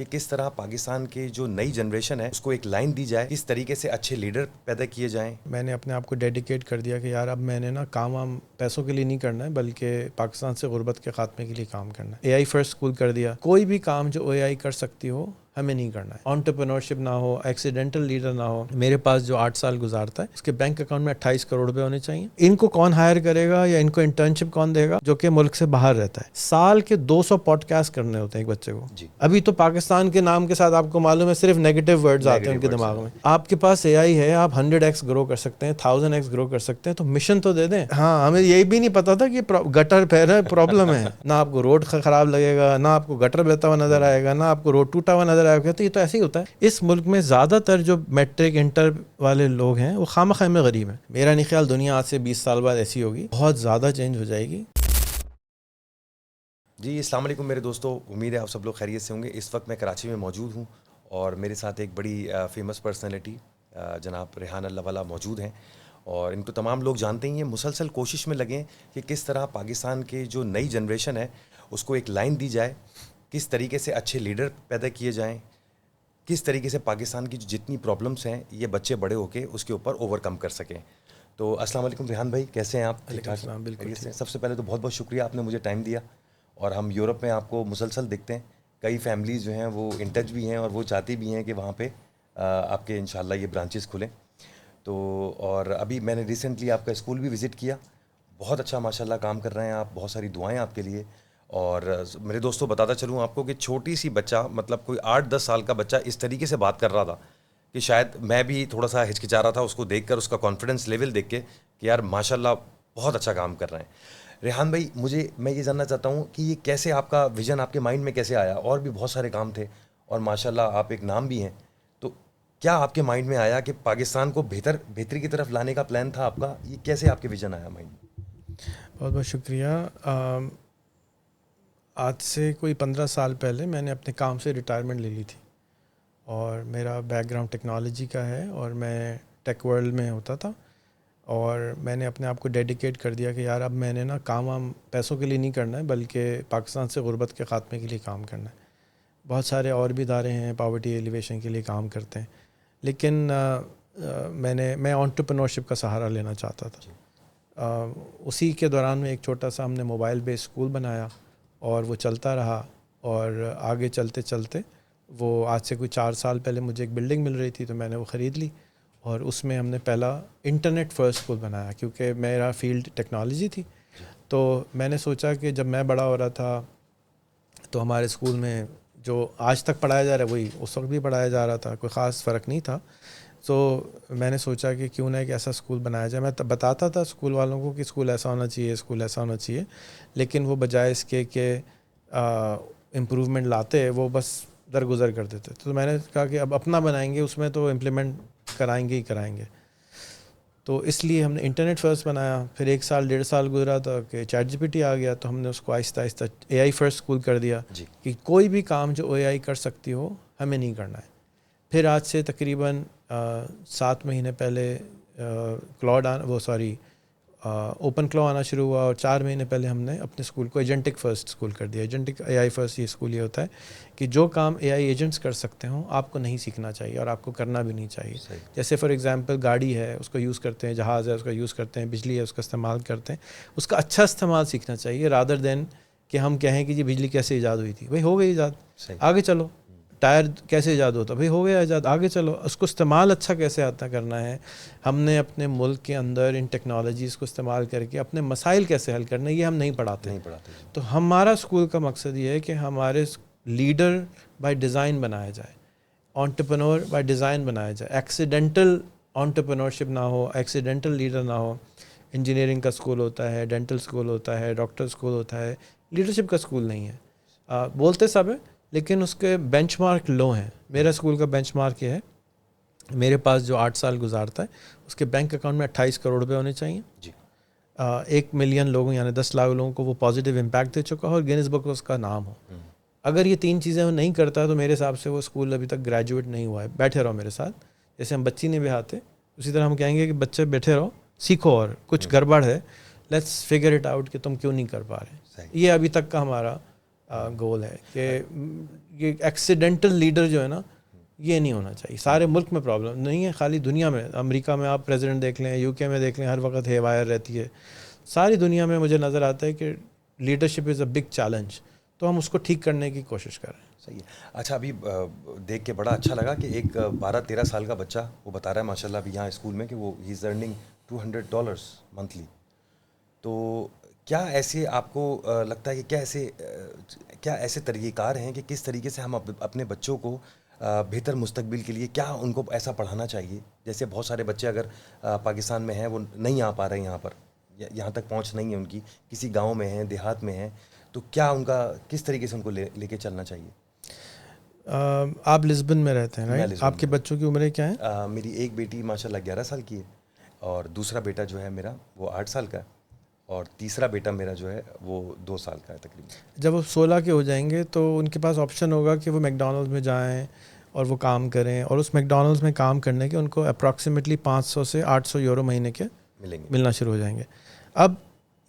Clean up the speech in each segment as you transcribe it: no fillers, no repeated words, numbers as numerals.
کہ کس طرح پاکستان کی جو نئی جنریشن ہے اس کو ایک لائن دی جائے, کس طریقے سے اچھے لیڈر پیدا کیے جائیں. میں نے اپنے آپ کو ڈیڈیکیٹ کر دیا کہ یار اب میں نے نا کام پیسوں کے لیے نہیں کرنا ہے بلکہ پاکستان سے غربت کے خاتمے کے لیے کام کرنا ہے. اے آئی فرسٹ اسکول کر دیا. کوئی بھی کام جو اے آئی کر سکتی ہو ہمیں نہیں کرنا ہے. انٹرپرینورشپ نہ ہو, ایکسیڈنٹل لیڈر نہ ہو. میرے پاس جو 8 سال گزارتا ہے اس کے بینک اکاؤنٹ میں 28 کروڑ روپے ہونے چاہیے. ان کو کون ہائر کرے گا یا ان کو انٹرنشپ کون دے گا جو کہ ملک سے باہر رہتا ہے. سال کے 200 پوڈ کاسٹ کرنے ہوتے ہیں ایک بچے کو. ابھی تو پاکستان کے نام کے ساتھ آپ کو معلوم ہے صرف نیگیٹو ورڈز آتے ہیں ان کے دماغ میں. آپ کے پاس اے آئی ہے, آپ 100x گرو کر سکتے ہیں, 1000x گرو کر سکتے ہیں, تو مشن تو دے دیں. ہاں, ہمیں یہی بھی نہیں پتا تھا کہ گٹر پھیرا پرابلم ہے. نہ آپ کو روڈ خراب لگے گا, نہ آپ کو گٹر بہتا ہوا نظر آئے گا, نہ آپ کو روڈ ٹوٹا ہوا نظر آئے گا. تو یہ تو ایسے ہی ہوتا ہے. اس ملک میں زیادہ تر جو میٹرک انٹر والے لوگ ہیں وہ خواہ میں غریب ہیں. میرا نہیں خیال دنیا آج سے 20 سال بعد ایسی ہوگی, بہت زیادہ چینج ہو جائے گی. جی السلام علیکم میرے دوستو, امید ہے آپ سب لوگ خیریت سے ہوں گے. اس وقت میں کراچی میں موجود ہوں اور میرے ساتھ ایک بڑی فیمس پرسنالٹی جناب ریحان اللہ والا موجود ہیں, اور ان کو تمام لوگ جانتے ہی ہیں. مسلسل کوشش میں لگیں کہ کس طرح پاکستان کی جو نئی جنریشن ہے اس کو ایک لائن دی جائے, کس طریقے سے اچھے لیڈر پیدا کیے جائیں, کس طریقے سے پاکستان کی جو جتنی پرابلمس ہیں یہ بچے بڑے ہو کے اس کے اوپر اوور کم کر سکیں. تو السلام علیکم ریحان بھائی, کیسے ہیں آپ؟ بالکل. سب سے پہلے تو بہت بہت شکریہ, آپ نے مجھے ٹائم دیا. اور ہم یورپ میں آپ کو مسلسل دیکھتے ہیں, کئی فیملیز جو ہیں وہ ان ٹچ بھی ہیں اور وہ چاہتی بھی ہیں کہ وہاں پہ آپ کے انشاءاللہ یہ برانچز کھلیں. تو اور ابھی میں نے ریسنٹلی آپ کا اسکول بھی وزٹ کیا, بہت اچھا ماشاءاللہ کام کر رہے ہیں آپ, بہت ساری دعائیں آپ کے لیے. اور میرے دوستوں بتاتا چلوں آپ کو کہ چھوٹی سی بچہ, مطلب کوئی 8-10 سال کا بچہ اس طریقے سے بات کر رہا تھا کہ شاید میں بھی تھوڑا سا ہچکچا رہا تھا اس کو دیکھ کر, اس کا کانفیڈنس لیول دیکھ کے کہ یار ماشاءاللہ بہت اچھا کام کر رہے ہیں. ریحان بھائی, میں یہ جاننا چاہتا ہوں کہ یہ کیسے آپ کا ویژن آپ کے مائنڈ میں کیسے آیا؟ اور بھی بہت سارے کام تھے اور ماشاءاللہ آپ ایک نام بھی ہیں, تو کیا آپ کے مائنڈ میں آیا کہ پاکستان کو بہتری کی طرف لانے کا پلان تھا آپ کا؟ یہ کیسے آپ کے ویژن آیا مائنڈ میں؟ بہت بہت شکریہ. آج سے کوئی 15 سال پہلے میں نے اپنے کام سے ریٹائرمنٹ لے لی تھی, اور میرا بیک گراؤنڈ ٹیکنالوجی کا ہے اور میں ٹیک ورلڈ میں ہوتا تھا. اور میں نے اپنے آپ کو ڈیڈیکیٹ کر دیا کہ یار اب میں نے نا کام پیسوں کے لیے نہیں کرنا ہے بلکہ پاکستان سے غربت کے خاتمے کے لیے کام کرنا ہے. بہت سارے اور بھی ادارے ہیں پاورٹی ایلیویشن کے لیے کام کرتے ہیں, لیکن میں انٹرپرینورشپ کا سہارا لینا چاہتا تھا. اسی کے دوران میں ایک چھوٹا سا ہم نے موبائل بیس اسکول بنایا اور وہ چلتا رہا, اور آگے چلتے چلتے وہ آج سے کوئی 4 سال پہلے مجھے ایک بلڈنگ مل رہی تھی تو میں نے وہ خرید لی, اور اس میں ہم نے پہلا انٹرنیٹ فرسٹ اسکول بنایا کیونکہ میرا فیلڈ ٹیکنالوجی تھی. تو میں نے سوچا کہ جب میں بڑا ہو رہا تھا تو ہمارے اسکول میں جو آج تک پڑھایا جا رہا ہے وہی اس وقت بھی پڑھایا جا رہا تھا, کوئی خاص فرق نہیں تھا. تو میں نے سوچا کہ کیوں نہ ایک ایسا اسکول بنایا جائے. میں بتاتا تھا اسکول والوں کو کہ اسکول ایسا ہونا چاہیے, اسکول ایسا ہونا چاہیے, لیکن وہ بجائے اس کے کہ امپروومنٹ لاتے وہ بس درگزر کر دیتے. تو میں نے کہا کہ اب اپنا بنائیں گے, اس میں تو امپلیمنٹ کرائیں گے. تو اس لیے ہم نے انٹرنیٹ فرسٹ بنایا. پھر 1 سال 1.5 سال گزرا تھا کہ چیٹ جی پی ٹی آ گیا, تو ہم نے اس کو آہستہ آہستہ اے آئی فرسٹ اسکول کر دیا کہ کوئی بھی کام جو اے آئی کر سکتی ہو ہمیں نہیں کرنا ہے. پھر آج سے تقریباً 7 مہینے پہلے اوپن کلو آنا شروع ہوا, اور 4 مہینے پہلے ہم نے اپنے اسکول کو ایجنٹک فرسٹ اسکول کر دیا. ایجنٹک اے آئی فرسٹ یہ اسکول یہ ہوتا ہے کہ جو کام اے آئی ایجنٹس کر سکتے ہوں آپ کو نہیں سیکھنا چاہیے اور آپ کو کرنا بھی نہیں چاہیے. جیسے فار ایگزامپل گاڑی ہے, اس کو یوز کرتے ہیں, جہاز ہے اس کا یوز کرتے ہیں, بجلی ہے اس کا استعمال کرتے ہیں, اس کا اچھا استعمال سیکھنا چاہیے رادر دین کہ ہم کہیں کہ جی بجلی کیسے ایجاد ہوئی تھی, بھائی ہو گئی ایجاد, آگے چلو. ٹائر کیسے ایجاد ہوتا, بھائی ہو گیا ایجاد, آگے چلو. اس کو استعمال اچھا کیسے آتا کرنا ہے. ہم نے اپنے ملک کے اندر ان ٹیکنالوجیز کو استعمال کر کے اپنے مسائل کیسے حل کرنا ہے یہ ہم نہیں پڑھاتے. تو ہمارا اسکول کا مقصد یہ ہے کہ ہمارے لیڈر بائی ڈیزائن بنایا جائے, انٹرپرینور بائی ڈیزائن بنایا جائے. ایکسیڈنٹل انٹرپرینورشپ نہ ہو, ایکسیڈنٹل لیڈر نہ ہو. انجینئرنگ کا اسکول ہوتا ہے, ڈینٹل اسکول ہوتا ہے, ڈاکٹر اسکول ہوتا ہے, لیڈرشپ کا اسکول نہیں ہے. بولتے سب ہے لیکن اس کے بینچ مارک لو ہیں. میرا اسکول کا بینچ مارک یہ ہے, میرے پاس جو 8 سال گزارتا ہے اس کے بینک اکاؤنٹ میں 28 کروڑ روپے ہونے چاہیے. 1 ملین لوگوں یعنی 10 لاکھ لوگوں کو وہ پازیٹیو امپیکٹ دے چکا ہو اور گینس بک اس کا نام ہو. اگر یہ 3 چیزیں وہ نہیں کرتا تو میرے حساب سے وہ اسکول ابھی تک گریجویٹ نہیں ہوا ہے. بیٹھے رہو میرے ساتھ, جیسے ہم بچی نہیں بہاتے اسی طرح ہم کہیں گے کہ بچے بیٹھے رہو, سیکھو, اور کچھ گڑبڑ ہے لیٹس فگر اٹ آؤٹ کہ تم کیوں نہیں کر پا رہے. یہ ابھی تک کا ہمارا گول ہے کہ یہ ایکسیڈنٹل لیڈر جو ہے نا یہ نہیں ہونا چاہیے. سارے ملک میں پرابلم نہیں ہے, خالی دنیا میں. امریکہ میں آپ پریزیڈنٹ دیکھ لیں, یو کے میں دیکھ لیں, ہر وقت ہے وائر رہتی ہے. ساری دنیا میں مجھے نظر آتا ہے کہ leadership is a big challenge, تو ہم اس کو ٹھیک کرنے کی کوشش کر رہے ہیں. صحیح ہے. اچھا, ابھی دیکھ کے بڑا اچھا لگا کہ ایک 12-13 سال کا بچہ وہ بتا رہا ہے ماشاء اللہ ابھی یہاں اسکول میں کہ وہ ہی از ارننگ $200 منتھلی. تو کیا ایسے آپ کو لگتا ہے کہ کیا ایسے طریقہ کار ہیں کہ کس طریقے سے ہم اپنے بچوں کو بہتر مستقبل کے لیے کیا ان کو ایسا پڑھانا چاہیے؟ جیسے بہت سارے بچے اگر پاکستان میں ہیں وہ نہیں آ پا رہے ہیں یہاں پر, یہاں تک پہنچ نہیں ہے ان کی, کسی گاؤں میں ہیں, دیہات میں ہیں, تو کیا ان کا کس طریقے سے ان کو لے کے چلنا چاہیے؟ آپ لسبن میں رہتے ہیں رائٹ؟ آپ کے بچوں کی عمریں کیا ہیں؟ میری ایک بیٹی ماشاء اللہ 11 سال کی ہے, اور دوسرا بیٹا جو ہے میرا وہ 8 سال کا ہے, اور تیسرا بیٹا میرا جو ہے وہ 2 سال کا ہے تقریباً. جب وہ 16 کے ہو جائیں گے تو ان کے پاس آپشن ہوگا کہ وہ میکڈونلڈز میں جائیں اور وہ کام کریں, اور اس میکڈونلڈز میں کام کرنے کے ان کو اپروکسیمیٹلی 500 سے 800 یورو مہینے کے ملنا شروع ہو جائیں گے. اب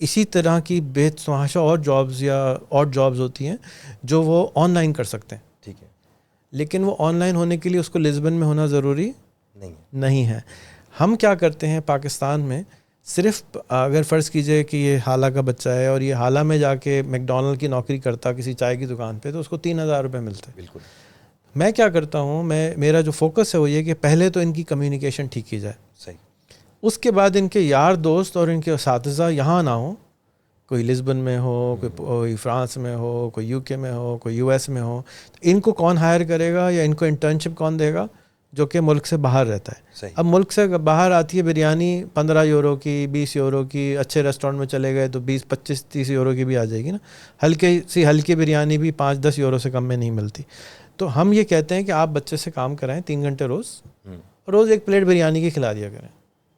اسی طرح کی بے تحاشا اور جابز یا اور جابز ہوتی ہیں جو وہ آن لائن کر سکتے ہیں. ٹھیک ہے, لیکن وہ آن لائن ہونے کے لیے اس کو لسبن میں ہونا ضروری نہیں ہے. ہم کیا کرتے ہیں پاکستان میں, صرف اگر فرض کیجئے کہ یہ حالہ کا بچہ ہے اور یہ حالہ میں جا کے میکڈونلڈ کی نوکری کرتا کسی چائے کی دکان پہ, تو اس کو 3,000 روپے ملتے ہیں. بالکل. میں کیا کرتا ہوں, میرا جو فوکس ہے وہ یہ کہ پہلے تو ان کی کمیونیکیشن ٹھیک کی جائے. صحیح. اس کے بعد ان کے یار دوست اور ان کے اساتذہ یہاں نہ ہوں, کوئی لسبن میں ہو, کوئی فرانس میں ہو, کوئی یو کے میں ہو, کوئی US میں ہو. ان کو کون ہائر کرے گا یا ان کو انٹرنشپ کون دے گا؟ جو کہ ملک سے باہر رہتا ہے. صحیح. اب ملک سے باہر آتی ہے بریانی 15 یورو کی, 20 یورو کی, اچھے ریسٹورینٹ میں چلے گئے تو 20, 25, 30 یورو کی بھی آ جائے گی نا. ہلکی بریانی بھی 5-10 یورو سے کم میں نہیں ملتی. تو ہم یہ کہتے ہیں کہ آپ بچے سے کام کرائیں 3 گھنٹے روز ایک پلیٹ بریانی کی کھلا دیا کریں,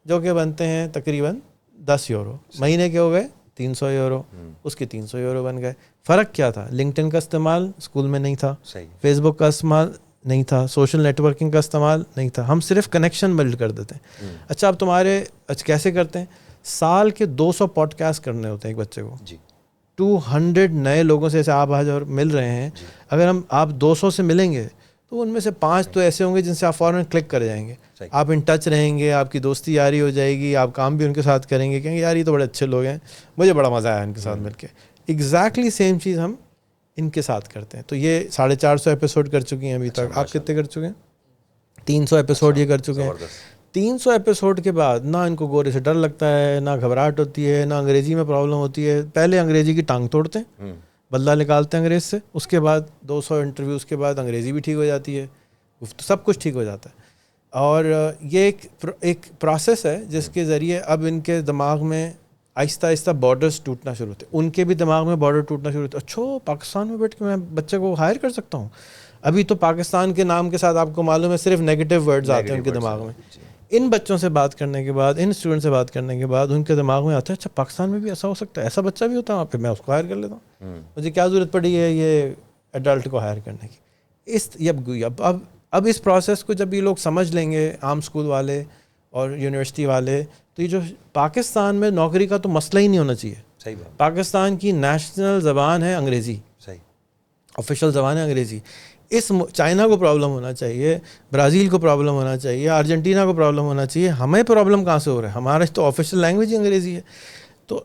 جو کہ بنتے ہیں تقریباً 10 یورو. مہینے کے ہو گئے 300 یورو, اس کے 300 یورو بن گئے. فرق کیا تھا؟ لنکڈ ان کا استعمال اسکول میں نہیں تھا, فیس بک کا استعمال نہیں تھا, سوشل نیٹ ورکنگ کا استعمال نہیں تھا. ہم صرف کنیکشن بلڈ کر دیتے ہیں. اچھا, اب تمہارے کیسے کرتے ہیں؟ سال کے 200 پوڈ کاسٹ کرنے ہوتے ہیں ایک بچے کو. 200 نئے لوگوں سے, جیسے آپ آج اور مل رہے ہیں, اگر آپ 200 سے ملیں گے تو ان میں سے 5 تو ایسے ہوں گے جن سے آپ فوراً کلک کر جائیں گے. آپ ان ٹچ رہیں گے, آپ کی دوستی یاری ہو جائے گی, آپ کام بھی ان کے ساتھ کریں گے, کہیں یار یہ تو بڑے اچھے لوگ ہیں, مجھے بڑا مزہ آیا ان کے ساتھ مل کے. ایگزیکٹلی سیم چیز ہم ان کے ساتھ کرتے ہیں. تو یہ 450 ایپیسوڈ کر چکی ہیں ابھی تک. آپ کتنے کر چکے ہیں؟ 300 ایپیسوڈ یہ کر چکے ہیں. 300 ایپیسوڈ کے بعد نہ ان کو گورے سے ڈر لگتا ہے, نہ گھبراہٹ ہوتی ہے, نہ انگریزی میں پرابلم ہوتی ہے. پہلے انگریزی کی ٹانگ توڑتے ہیں, بدلہ نکالتے ہیں انگریز سے, اس کے بعد 200 انٹرویوز کے بعد انگریزی بھی ٹھیک ہو جاتی ہے, سب کچھ ٹھیک ہو جاتا ہے. اور یہ ایک پروسیس ہے جس کے ذریعے اب ان کے دماغ میں آہستہ آہستہ بارڈرز ٹوٹنا شروع ہوتے ہیں. ان کے بھی دماغ میں بارڈر ٹوٹنا شروع ہوتے ہیں. اچھا, پاکستان میں بیٹھ کے میں بچے کو ہائر کر سکتا ہوں. ابھی تو پاکستان کے نام کے ساتھ آپ کو معلوم ہے صرف نیگیٹو ورڈز آتے ہیں ان کے دماغ میں. ان بچوں سے بات کرنے کے بعد, ان اسٹوڈنٹ سے بات کرنے کے بعد ان کے دماغ میں آتا ہے اچھا پاکستان میں بھی ایسا ہو سکتا ہے, ایسا بچہ بھی ہوتا ہے وہاں پہ, میں اس کو ہائر کر لیتا ہوں. مجھے کیا ضرورت پڑی ہے یہ ایڈلٹ کو ہائر کرنے کی. اب اس پروسیس کو جب یہ لوگ سمجھ لیں گے, عام اسکول والے اور یونیورسٹی والے, تو یہ جو پاکستان میں نوکری کا تو مسئلہ ہی نہیں ہونا چاہیے. صحیح بات. پاکستان کی نیشنل زبان ہے انگریزی. صحیح. آفیشیل زبان ہے انگریزی. چائنا کو پرابلم ہونا چاہیے, برازیل کو پرابلم ہونا چاہیے, ارجنٹینا کو پرابلم ہونا چاہیے. ہمیں پرابلم کہاں سے ہو رہا ہے؟ ہمارا تو آفیشیل لینگویج ہی انگریزی ہے. تو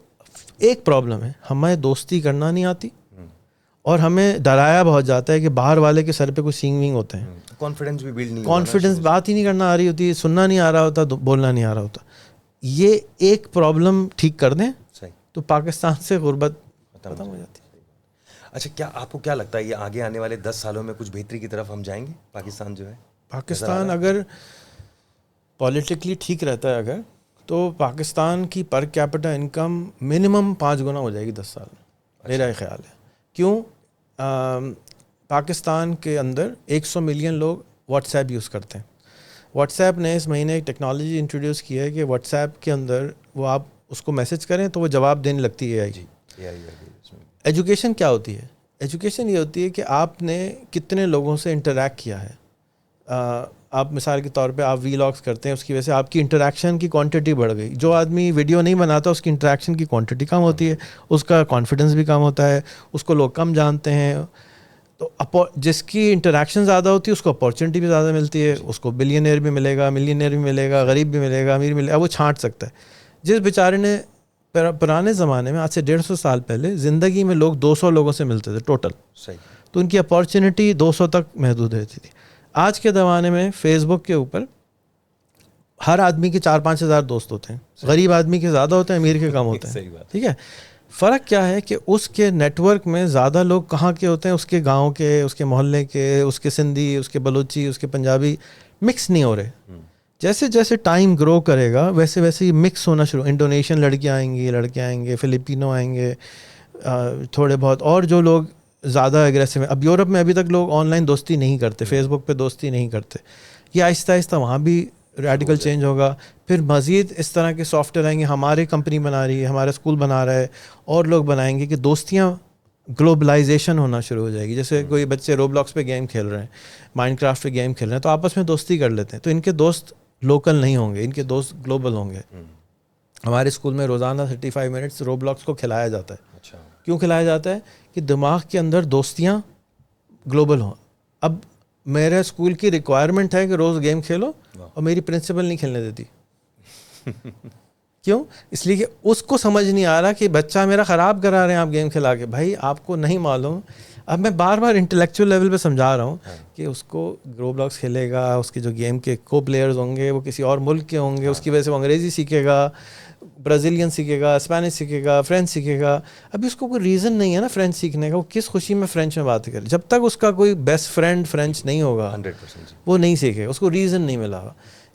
ایک پرابلم ہے, ہمیں دوستی کرنا نہیں آتی, اور ہمیں ڈرایا بہت جاتا ہے کہ باہر والے کے سر پہ کوئی سینگ وینگ ہوتے ہیں. کانفیڈنس بھی بلڈ نہیں, کانفیڈنس بات ہی نہیں کرنا آ رہی ہوتی, سننا نہیں آ رہا ہوتا, بولنا نہیں آ رہا ہوتا. یہ ایک پرابلم ٹھیک کر دیں تو پاکستان سے غربت ختم ہو جاتی ہے. اچھا, کیا آپ کو کیا لگتا ہے یہ آگے آنے والے 10 سالوں میں کچھ بہتری کی طرف ہم جائیں گے؟ پاکستان جو ہے, پاکستان اگر پولیٹیکلی ٹھیک رہتا ہے اگر, تو پاکستان کی پر کیپٹا انکم منیمم 5 گنا ہو جائے گی 10 سال میں, میرا خیال ہے. کیوں؟ پاکستان کے اندر 100 ملین لوگ واٹس ایپ یوز کرتے ہیں. واٹس ایپ نے اس مہینے ایک ٹیکنالوجی انٹروڈیوس کی ہے کہ واٹس ایپ کے اندر وہ آپ اس کو میسج کریں تو وہ جواب دینے لگتی ہے. ایجوکیشن کیا ہوتی ہے؟ ایجوکیشن یہ ہوتی ہے کہ آپ نے کتنے لوگوں سے انٹریکٹ کیا ہے, آپ مثال کے طور پہ آپ ویلاگس کرتے ہیں, اس کی وجہ سے آپ کی انٹریکشن کی کوانٹٹی بڑھ گئی. جو آدمی ویڈیو نہیں بناتا اس کی انٹریکشن کی کوانٹٹی کم ہوتی ہے, اس کا کانفیڈنس بھی کم ہوتا ہے, اس کو لوگ کم جانتے ہیں. تو جس کی انٹریکشن زیادہ ہوتی ہے اس کو اپارچونیٹی بھی زیادہ ملتی ہے, اس کو بلینئر بھی ملے گا, ملینئر بھی ملے گا, غریب بھی ملے گا, امیر بھی ملے گا, وہ چھانٹ سکتا ہے. جس بیچارے نے پرانے زمانے میں, آج سے 150 سال پہلے, زندگی میں لوگ 200 لوگوں سے ملتے تھے ٹوٹل, تو ان کی اپارچونیٹی 200 تک محدود رہتی تھی. آج کے زمانے میں فیس بک کے اوپر ہر آدمی کے 4-5 ہزار دوست ہوتے ہیں, غریب آدمی کے زیادہ ہوتے ہیں, امیر کے کم ہوتے ہیں. ٹھیک ہے, فرق کیا ہے کہ اس کے نیٹ ورک میں زیادہ لوگ کہاں کے ہوتے ہیں, اس کے گاؤں کے, اس کے محلے کے, اس کے سندھی, اس کے بلوچی, اس کے پنجابی مکس نہیں ہو رہے. جیسے جیسے ٹائم گرو کرے گا ویسے ویسے ہی مکس ہونا شروع. انڈونیشین لڑکیاں آئیں گی, لڑکے آئیں گے, فلپینو آئیں گے, تھوڑے بہت اور جو لوگ زیادہ اگریسو ہیں. اب یورپ میں ابھی تک لوگ آن لائن دوستی نہیں کرتے, فیس بک پہ دوستی نہیں کرتے. یہ آہستہ آہستہ وہاں بھی ریڈیکل چینج ہوگا. پھر مزید اس طرح کے سافٹ ویئر آئیں گے, ہماری کمپنی بنا رہی ہے, ہمارا اسکول بنا رہا ہے, اور لوگ بنائیں گے کہ دوستیاں گلوبلائزیشن ہونا شروع ہو جائے گی. جیسے کوئی بچے روبلاکس پہ گیم کھیل رہے ہیں, مائنڈ کرافٹ پہ گیم کھیل رہے ہیں, تو آپس میں دوستی کر لیتے ہیں. تو ان کے دوست لوکل نہیں ہوں گے, ان کے دوست گلوبل ہوں گے. ہمارے اسکول میں روزانہ 35 منٹس روبلاکس کو کھلایا جاتا ہے. کیوں کھلایا جاتا ہے؟ کہ دماغ کے اندر دوستیاں گلوبل ہوں. اب میرے اسکول کی ریکوائرمنٹ ہے کہ روز گیم کھیلو, اور میری پرنسپل نہیں کھیلنے دیتی. کیوں؟ اس لیے کہ اس کو سمجھ نہیں آ رہا کہ بچہ میرا خراب کرا رہے ہیں آپ گیم کھلا کے. بھائی آپ کو نہیں معلوم. اب میں بار بار انٹلیکچوئل لیول پہ سمجھا رہا ہوں کہ اس کو روبلاکس کھیلے گا, اس کے جو گیم کے کو پلیئرز ہوں گے وہ کسی اور ملک کے ہوں گے, اس کی وجہ سے وہ انگریزی سیکھے گا, برازیلین سیکھے گا, اسپینش سیکھے گا, فرینچ سیکھے گا. ابھی اس کو کوئی ریزن نہیں ہے نا فرینچ سیکھنے کا. وہ کس خوشی میں فرینچ میں بات کرے؟ جب تک اس کا کوئی بیسٹ فرینڈ فرینچ نہیں ہوگا 100% وہ نہیں سیکھے. اس کو ریزن نہیں ملا.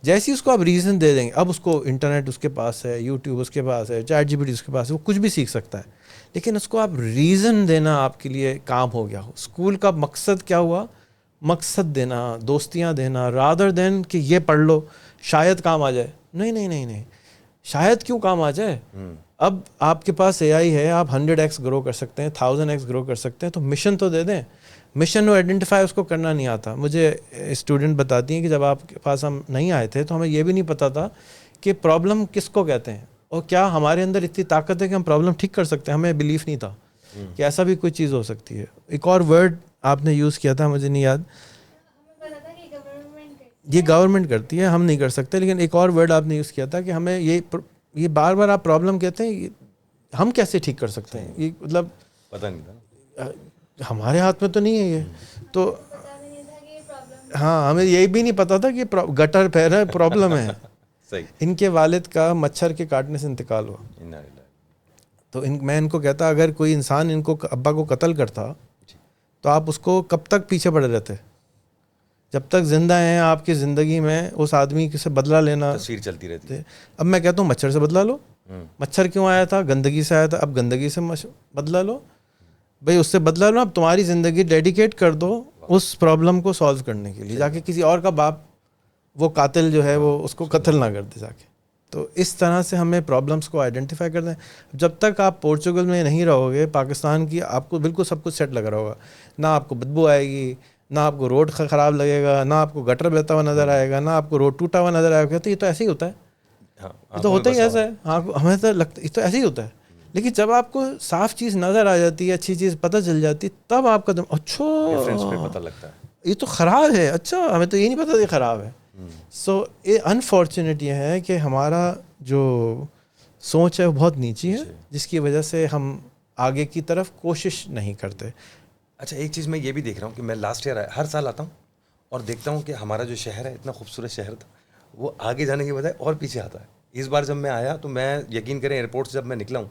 جیسے ہی اس کو آپ ریزن دے دیں گے, اب اس کو انٹرنیٹ اس کے پاس ہے, یوٹیوب اس کے پاس ہے, چیٹ جی پی ٹی اس کے پاس ہے, وہ کچھ بھی سیکھ سکتا ہے. لیکن اس کو آپ ریزن دینا آپ کے لیے کام ہو گیا ہو. اسکول کا مقصد کیا ہوا؟ مقصد دینا, دوستیاں دینا, رادر دین کہ یہ پڑھ لو شاید کام آ جائے. نہیں نہیں نہیں نہیں, شاید کیوں کام آ جائے. اب آپ کے پاس اے آئی ہے, آپ 100x گرو کر سکتے ہیں, 1000x گرو کر سکتے ہیں, تو مشن تو دے دیں. مشن کو آئیڈینٹیفائی اس کو کرنا نہیں آتا. مجھے اسٹوڈنٹ بتاتی ہیں کہ جب آپ کے پاس ہم نہیں آئے تھے تو ہمیں یہ بھی نہیں پتا تھا کہ پرابلم کس کو کہتے ہیں, اور کیا ہمارے اندر اتنی طاقت ہے کہ ہم پرابلم ٹھیک کر سکتے ہیں. ہمیں بیلیف نہیں تھا کہ ایسا بھی کوئی چیز ہو سکتی ہے. ایک اور ورڈ آپ نے یوز کیا تھا, مجھے نہیں یاد, یہ گورنمنٹ کرتی ہے, ہم نہیں کر سکتے. لیکن ایک اور ورڈ آپ نے یوز کیا تھا کہ ہمیں یہ بار بار آپ پرابلم کہتے ہیں, ہم کیسے ٹھیک کر سکتے ہیں. یہ مطلب پتہ نہیں تھا, ہمارے ہاتھ میں تو نہیں ہے یہ. تو ہاں, ہمیں یہ بھی نہیں پتا تھا کہ گٹر پھیرا ہے, پرابلم ہے. ان کے والد کا مچھر کے کاٹنے سے انتقال ہوا. تو میں ان کو کہتا, اگر کوئی انسان ان کو ابا کو قتل کرتا تو آپ اس کو کب تک پیچھے پڑے رہتے؟ جب تک زندہ ہیں آپ کی زندگی میں اس آدمی سے بدلہ لینا تصویر چلتی رہتی ہے. اب میں کہتا ہوں مچھر سے بدلہ لو. مچھر کیوں آیا تھا؟ گندگی سے آیا تھا. اب گندگی سے بدلہ لو. بھائی اس سے بدلہ لو, اب تمہاری زندگی ڈیڈیکیٹ کر دو اس پرابلم کو سالو کرنے کے لیے. جا کے کسی اور کا باپ وہ قاتل جو ہے وہ اس کو قتل نہ کر دے جا کے. تو اس طرح سے ہمیں پرابلمس کو آئیڈینٹیفائی کرنا ہے. جب تک آپ پورچوگل میں نہیں رہو گے, پاکستان کی, آپ کو بالکل سب کچھ سیٹ لگ رہا ہوگا. نہ آپ کو بدبو آئے گی, نہ آپ کو روڈ خراب لگے گا, نہ آپ کو گٹر بہتا ہوا نظر آئے گا, نہ آپ کو روڈ ٹوٹا ہوا نظر آئے گا. تو یہ تو ایسے ہی ہوتا ہے, یہ تو ہوتا ہی ایسا ہے. ہاں, ہمیں تو لگتا ہے یہ تو ایسے ہی ہوتا ہے. لیکن جب آپ کو صاف چیز نظر آ جاتی ہے, اچھی چیز پتہ چل جاتی, تب آپ کا اچھا پتہ لگتا ہے یہ تو خراب ہے, اچھا ہمیں تو یہ نہیں پتا یہ خراب ہے. سو یہ انفارچونیٹ یہ ہے کہ ہمارا جو سوچ ہے وہ بہت نیچی ہے, جس کی وجہ سے ہم آگے کی طرف کوشش نہیں کرتے. اچھا, ایک چیز میں یہ بھی دیکھ رہا ہوں کہ میں لاسٹ ایئر ہر سال آتا ہوں اور دیکھتا ہوں کہ ہمارا جو شہر ہے, اتنا خوبصورت شہر تھا, وہ آگے جانے کی بجائے اور پیچھے آتا ہے. اس بار جب میں آیا تو میں یقین کریں ایئرپورٹ سے جب میں نکلا ہوں,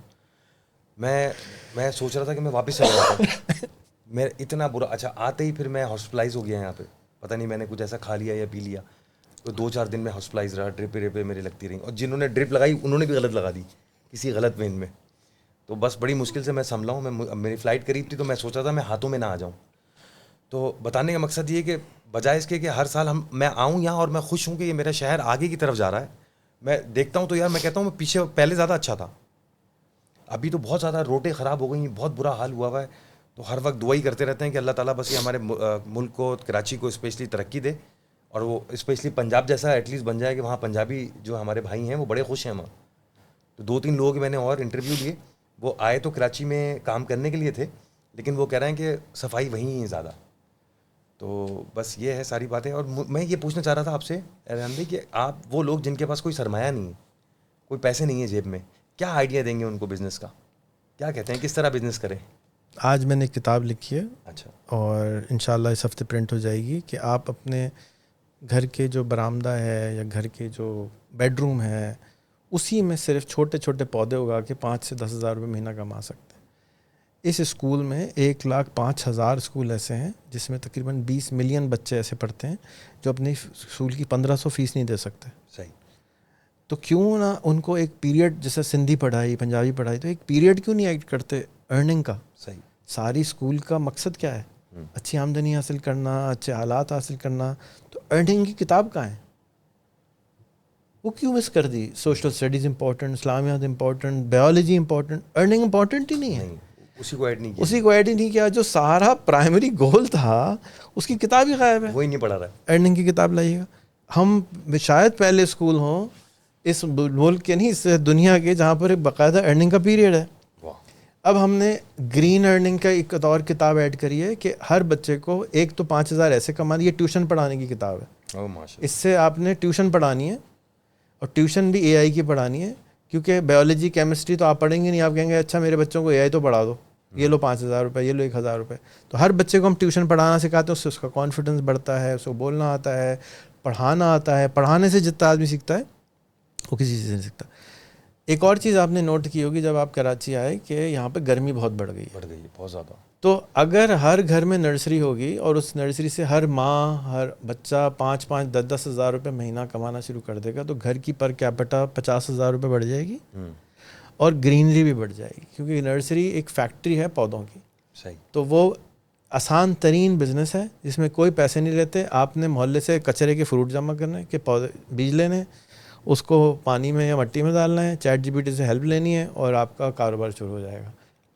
میں سوچ رہا تھا کہ میں واپس چلا جاتا ہوں. میں اتنا برا, اچھا آتے ہی پھر میں ہاسپٹلائز ہو گیا یہاں پہ. پتہ نہیں میں نے کچھ ایسا کھا لیا یا پی لیا, تو 2-4 دن میں ہاسپٹلائز رہا. ڈرپیں میری لگتی رہیں, اور جنہوں نے ڈرپ لگائی انہوں نے بھی غلط لگا دی کسی غلط وین میں. تو بس بڑی مشکل سے میں سنبھلا ہوں. میری فلائٹ قریب تھی تو میں سوچا تھا میں ہاتھوں میں نہ آ جاؤں. تو بتانے کا مقصد یہ کہ بجائے اس کے کہ ہر سال میں آؤں یہاں اور میں خوش ہوں کہ یہ میرا شہر آگے کی طرف جا رہا ہے, میں دیکھتا ہوں تو یار میں کہتا ہوں میں پیچھے پہلے زیادہ اچھا تھا. ابھی تو بہت زیادہ روڈیں خراب ہو گئی ہیں, بہت برا حال ہوا ہے. تو ہر وقت دعا ہی کرتے رہتے ہیں کہ اللہ تعالیٰ بس یہ ہمارے ملک کو, کراچی کو اسپیشلی ترقی دے, اور وہ اسپیشلی پنجاب جیسا ایٹ لیسٹ بن جائے کہ وہاں پنجابی جو ہمارے بھائی ہیں وہ بڑے خوش ہیں وہاں. تو 2-3 لوگ میں نے اور انٹرویو لیے, وہ آئے تو کراچی میں کام کرنے کے لیے تھے, لیکن وہ کہہ رہے ہیں کہ صفائی وہیں ہے زیادہ. تو بس یہ ہے ساری باتیں. اور میں یہ پوچھنا چاہ رہا تھا آپ سے ریحان بھائی کہ آپ وہ لوگ جن کے پاس کوئی سرمایہ نہیں ہے, کوئی پیسے نہیں ہے جیب میں, کیا آئیڈیا دیں گے ان کو بزنس کا؟ کیا کہتے ہیں کس طرح بزنس کریں؟ آج میں نے ایک کتاب لکھی ہے, اچھا, اور انشاءاللہ اس ہفتے پرنٹ ہو جائے گی, کہ آپ اپنے گھر کے جو برآمدہ ہے یا گھر کے جو بیڈ روم ہے اسی میں صرف چھوٹے چھوٹے پودے اگا کے 5 سے 10 ہزار روپے مہینہ کما سکتے ہیں. اس اسکول میں 1,05,000 اسکول ایسے ہیں جس میں تقریباً 20 ملین بچے ایسے پڑھتے ہیں جو اپنی اسکول کی 1500 فیس نہیں دے سکتے. صحیح. تو کیوں نہ ان کو ایک پیریڈ, جیسے سندھی پڑھائی, پنجابی پڑھائی, تو ایک پیریڈ کیوں نہیں ایڈ کرتے ارننگ کا؟ صحیح. ساری اسکول کا مقصد کیا ہے؟ اچھی آمدنی حاصل کرنا, اچھے حالات حاصل کرنا. تو ارننگ کی کتاب کہاں ہے؟ وہ کیوں مس کر دی؟ سوشل اسٹڈیز امپورٹنٹ, اسلامیات important, biology important, earning important ہی نہیں ہے. اسی کو ایڈ نہیں کیا. اسی کو ایڈ ہی نہیں کیا. جو سارا پرائمری گول تھا اس کی کتاب ہی غائب ہے. وہی نہیں پڑھا رہا ہے. ارننگ کی کتاب لائیے گا. ہم شاید پہلے اسکول ہوں اس ملک کے, نہیں اس دنیا کے, جہاں پر ایک باقاعدہ ارننگ کا پیریڈ ہے. اب ہم نے گرین ارننگ کا ایک اور کتاب ایڈ کری ہے کہ ہر بچے کو 1 تو 5,000 ایسے کمانا. یہ ٹیوشن پڑھانے کی کتاب ہے. اس سے آپ نے ٹیوشن پڑھانی ہے, اور ٹیوشن بھی اے آئی کی پڑھانی ہے, کیونکہ بایولوجی کیمسٹری تو آپ پڑھیں گے نہیں. آپ کہیں گے اچھا میرے بچوں کو اے آئی تو پڑھا دو, یہ لو 5,000 روپے, یہ لو 1,000 روپے. تو ہر بچے کو ہم ٹیوشن پڑھانا سکھاتے ہیں, اس سے اس کا کانفیڈنس بڑھتا ہے, اس کو بولنا آتا ہے, پڑھانا آتا ہے. پڑھانے سے جتنا آدمی سیکھتا ہے وہ کسی چیز سے نہیں سیکھتا. ایک اور چیز آپ نے نوٹ کی ہوگی جب آپ کراچی آئے کہ یہاں پہ گرمی بہت بڑھ گئی ہے بہت زیادہ. تو اگر ہر گھر میں نرسری ہوگی اور اس نرسری سے ہر ماہ ہر بچہ 5-5, 10-10 ہزار روپے مہینہ کمانا شروع کر دے گا, تو گھر کی پر کیپٹا 50,000 روپے بڑھ جائے گی, اور گرینری بھی بڑھ جائے گی, کیونکہ نرسری ایک فیکٹری ہے پودوں کی. صحیح. تو وہ آسان ترین بزنس ہے جس میں کوئی پیسے نہیں لیتے. آپ نے محلے سے کچرے کے فروٹ جمع کرنے کے, پودے بیج لینے, اس کو پانی میں یا مٹی میں ڈالنا ہے, چیٹ جی پی ٹی سے ہیلپ لینی ہے, اور آپ کا کاروبار شروع ہو جائے گا.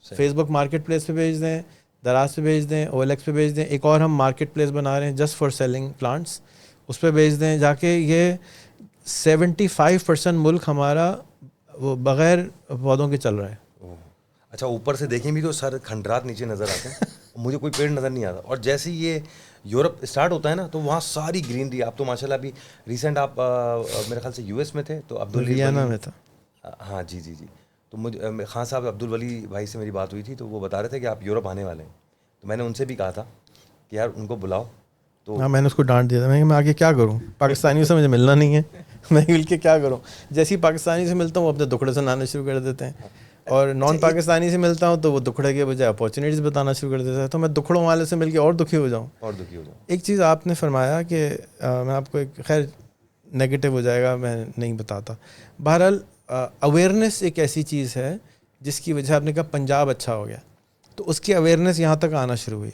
فیس بک مارکیٹ پلیس پہ بھیج دیں, دراز پہ بھیج دیں, او ایل ایکس پہ بھیج دیں. ایک اور ہم مارکیٹ پلیس بنا رہے ہیں جسٹ فار سیلنگ پلانٹس, اس پہ بھیج دیں جا کے. یہ 75% ملک ہمارا وہ بغیر پودوں کے چل رہا ہے. اچھا, اوپر سے دیکھیں بھی تو سر کھنڈرات نیچے نظر آتے ہیں, مجھے کوئی پیڑ نظر نہیں آتا. اور جیسے یہ یورپ اسٹارٹ ہوتا ہے نا تو وہاں ساری گرینری. آپ تو ماشاء اللہ ابھی ریسنٹ آپ میرے خیال سے یو ایس میں تھے, تو ویانا میں تھا. ہاں جی. تو مجھے خان صاحب عبد الولی بھائی سے میری بات ہوئی تھی, تو وہ بتا رہے تھے کہ آپ یورپ آنے والے ہیں. تو میں نے ان سے بھی کہا تھا کہ یار ان کو بلاؤ. تو ہاں, میں نے اس کو ڈانٹ دیا تھا, میں آگے کیا کروں, پاکستانیوں سے مجھے ملنا نہیں ہے, میں مل کے کیا کروں. جیسے ہی پاکستانی سے ملتا ہوں وہ اپنے دکھڑے سنانے شروع کر دیتے ہیں, اور نان پاکستانی سے ملتا ہوں تو وہ دکھڑے کے بجائے اپارچونیٹیز بتانا شروع کر دیتا ہے. تو میں دکھڑوں والے سے مل کے اور دکھی ہو جاؤں. ایک چیز آپ نے فرمایا کہ میں آپ کو ایک, خیر نیگیٹو ہو جائے گا, میں نہیں بتاتا. بہرحال اویئرنیس ایک ایسی چیز ہے جس کی وجہ آپ نے کہا پنجاب اچھا ہو گیا, تو اس کی اویئرنیس یہاں تک آنا شروع ہوئی.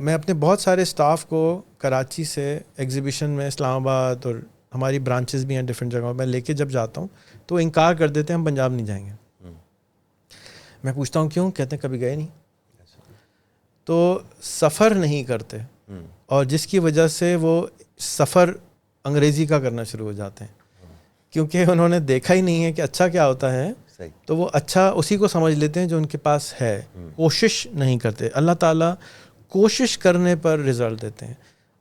میں اپنے بہت سارے سٹاف کو کراچی سے ایگزیبیشن میں, اسلام آباد اور ہماری برانچز بھی ہیں ڈفرینٹ جگہوں میں لے کے جب جاتا ہوں تو انکار کر دیتے ہیں ہم پنجاب نہیں جائیں گے. میں پوچھتا ہوں کیوں, کہتے ہیں کبھی گئے نہیں. تو سفر نہیں کرتے, اور جس کی وجہ سے وہ سفر انگریزی کا کرنا شروع ہو جاتے ہیں, کیونکہ انہوں نے دیکھا ہی نہیں ہے کہ اچھا کیا ہوتا ہے. تو وہ اچھا اسی کو سمجھ لیتے ہیں جو ان کے پاس ہے, کوشش نہیں کرتے. اللہ تعالیٰ کوشش کرنے پر رزلٹ دیتے ہیں.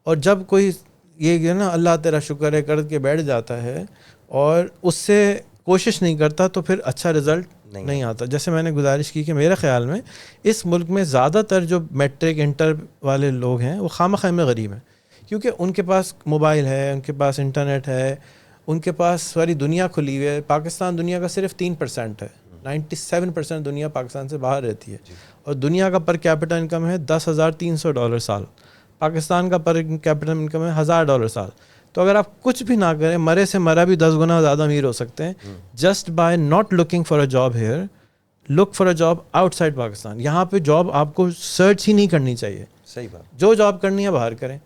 اور جب کوئی یہ نا اللہ تیرا شکر ہے کر کے بیٹھ جاتا ہے اور اس سے کوشش نہیں کرتا تو پھر اچھا رزلٹ نہیں آتا. جیسے میں نے گزارش کی کہ میرے خیال میں اس ملک میں زیادہ تر جو میٹرک انٹر والے لوگ ہیں وہ خواہ میں غریب ہیں, کیونکہ ان کے پاس موبائل ہے, ان کے پاس انٹرنیٹ ہے, ان کے پاس ساری دنیا کھلی ہوئی ہے. پاکستان دنیا کا صرف 3% ہے, 97% دنیا پاکستان سے باہر رہتی ہے, اور دنیا کا پر کیپٹل انکم ہے $10,300 سال. پاکستان کا پر کیپٹل انکم ہے $1,000 سال. تو اگر آپ کچھ بھی نہ کریں, مرے سے مرا بھی 10 گنا زیادہ امیر ہو سکتے ہیں just by not looking for a job here. Look for a job outside Pakistan. یہاں پہ جاب آپ کو سرچ ہی نہیں کرنی چاہیے. صحیح بات, جو جاب کرنی ہے باہر کریں.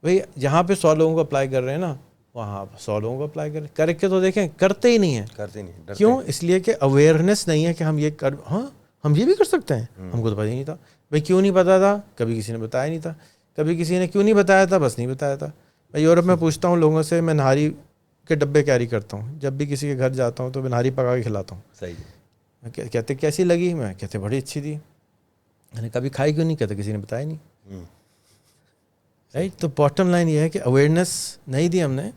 بھئی یہاں پہ 100 لوگوں کو اپلائی کر رہے ہیں نا, وہاں 100 لوگوں کو اپلائی کریں. کر کے تو دیکھیں, کرتے ہی نہیں ہیں. کیوں؟ اس لیے کہ اویئرنیس نہیں ہے کہ ہم یہ کر, ہاں ہم یہ بھی کر سکتے ہیں, ہم کو تو پتہ ہی نہیں تھا. بھئی کیوں نہیں پتا تھا؟ کبھی کسی نے بتایا نہیں تھا. کبھی کسی نے کیوں نہیں بتایا تھا؟ بس نہیں بتایا تھا. میں یورپ میں پوچھتا ہوں لوگوں سے, میں نہاری کے ڈبے کیری کرتا ہوں, جب بھی کسی کے گھر جاتا ہوں تو میں نہاری پکا کے کھلاتا ہوں. صحیح. کہتے کیسی لگی, میں کہتے بڑی اچھی تھی. میں نے کبھی کھائی کیوں نہیں, کہتے کسی نے بتایا نہیں. رائٹ, تو باٹم لائن یہ ہے کہ اویئرنیس نہیں دی ہم نے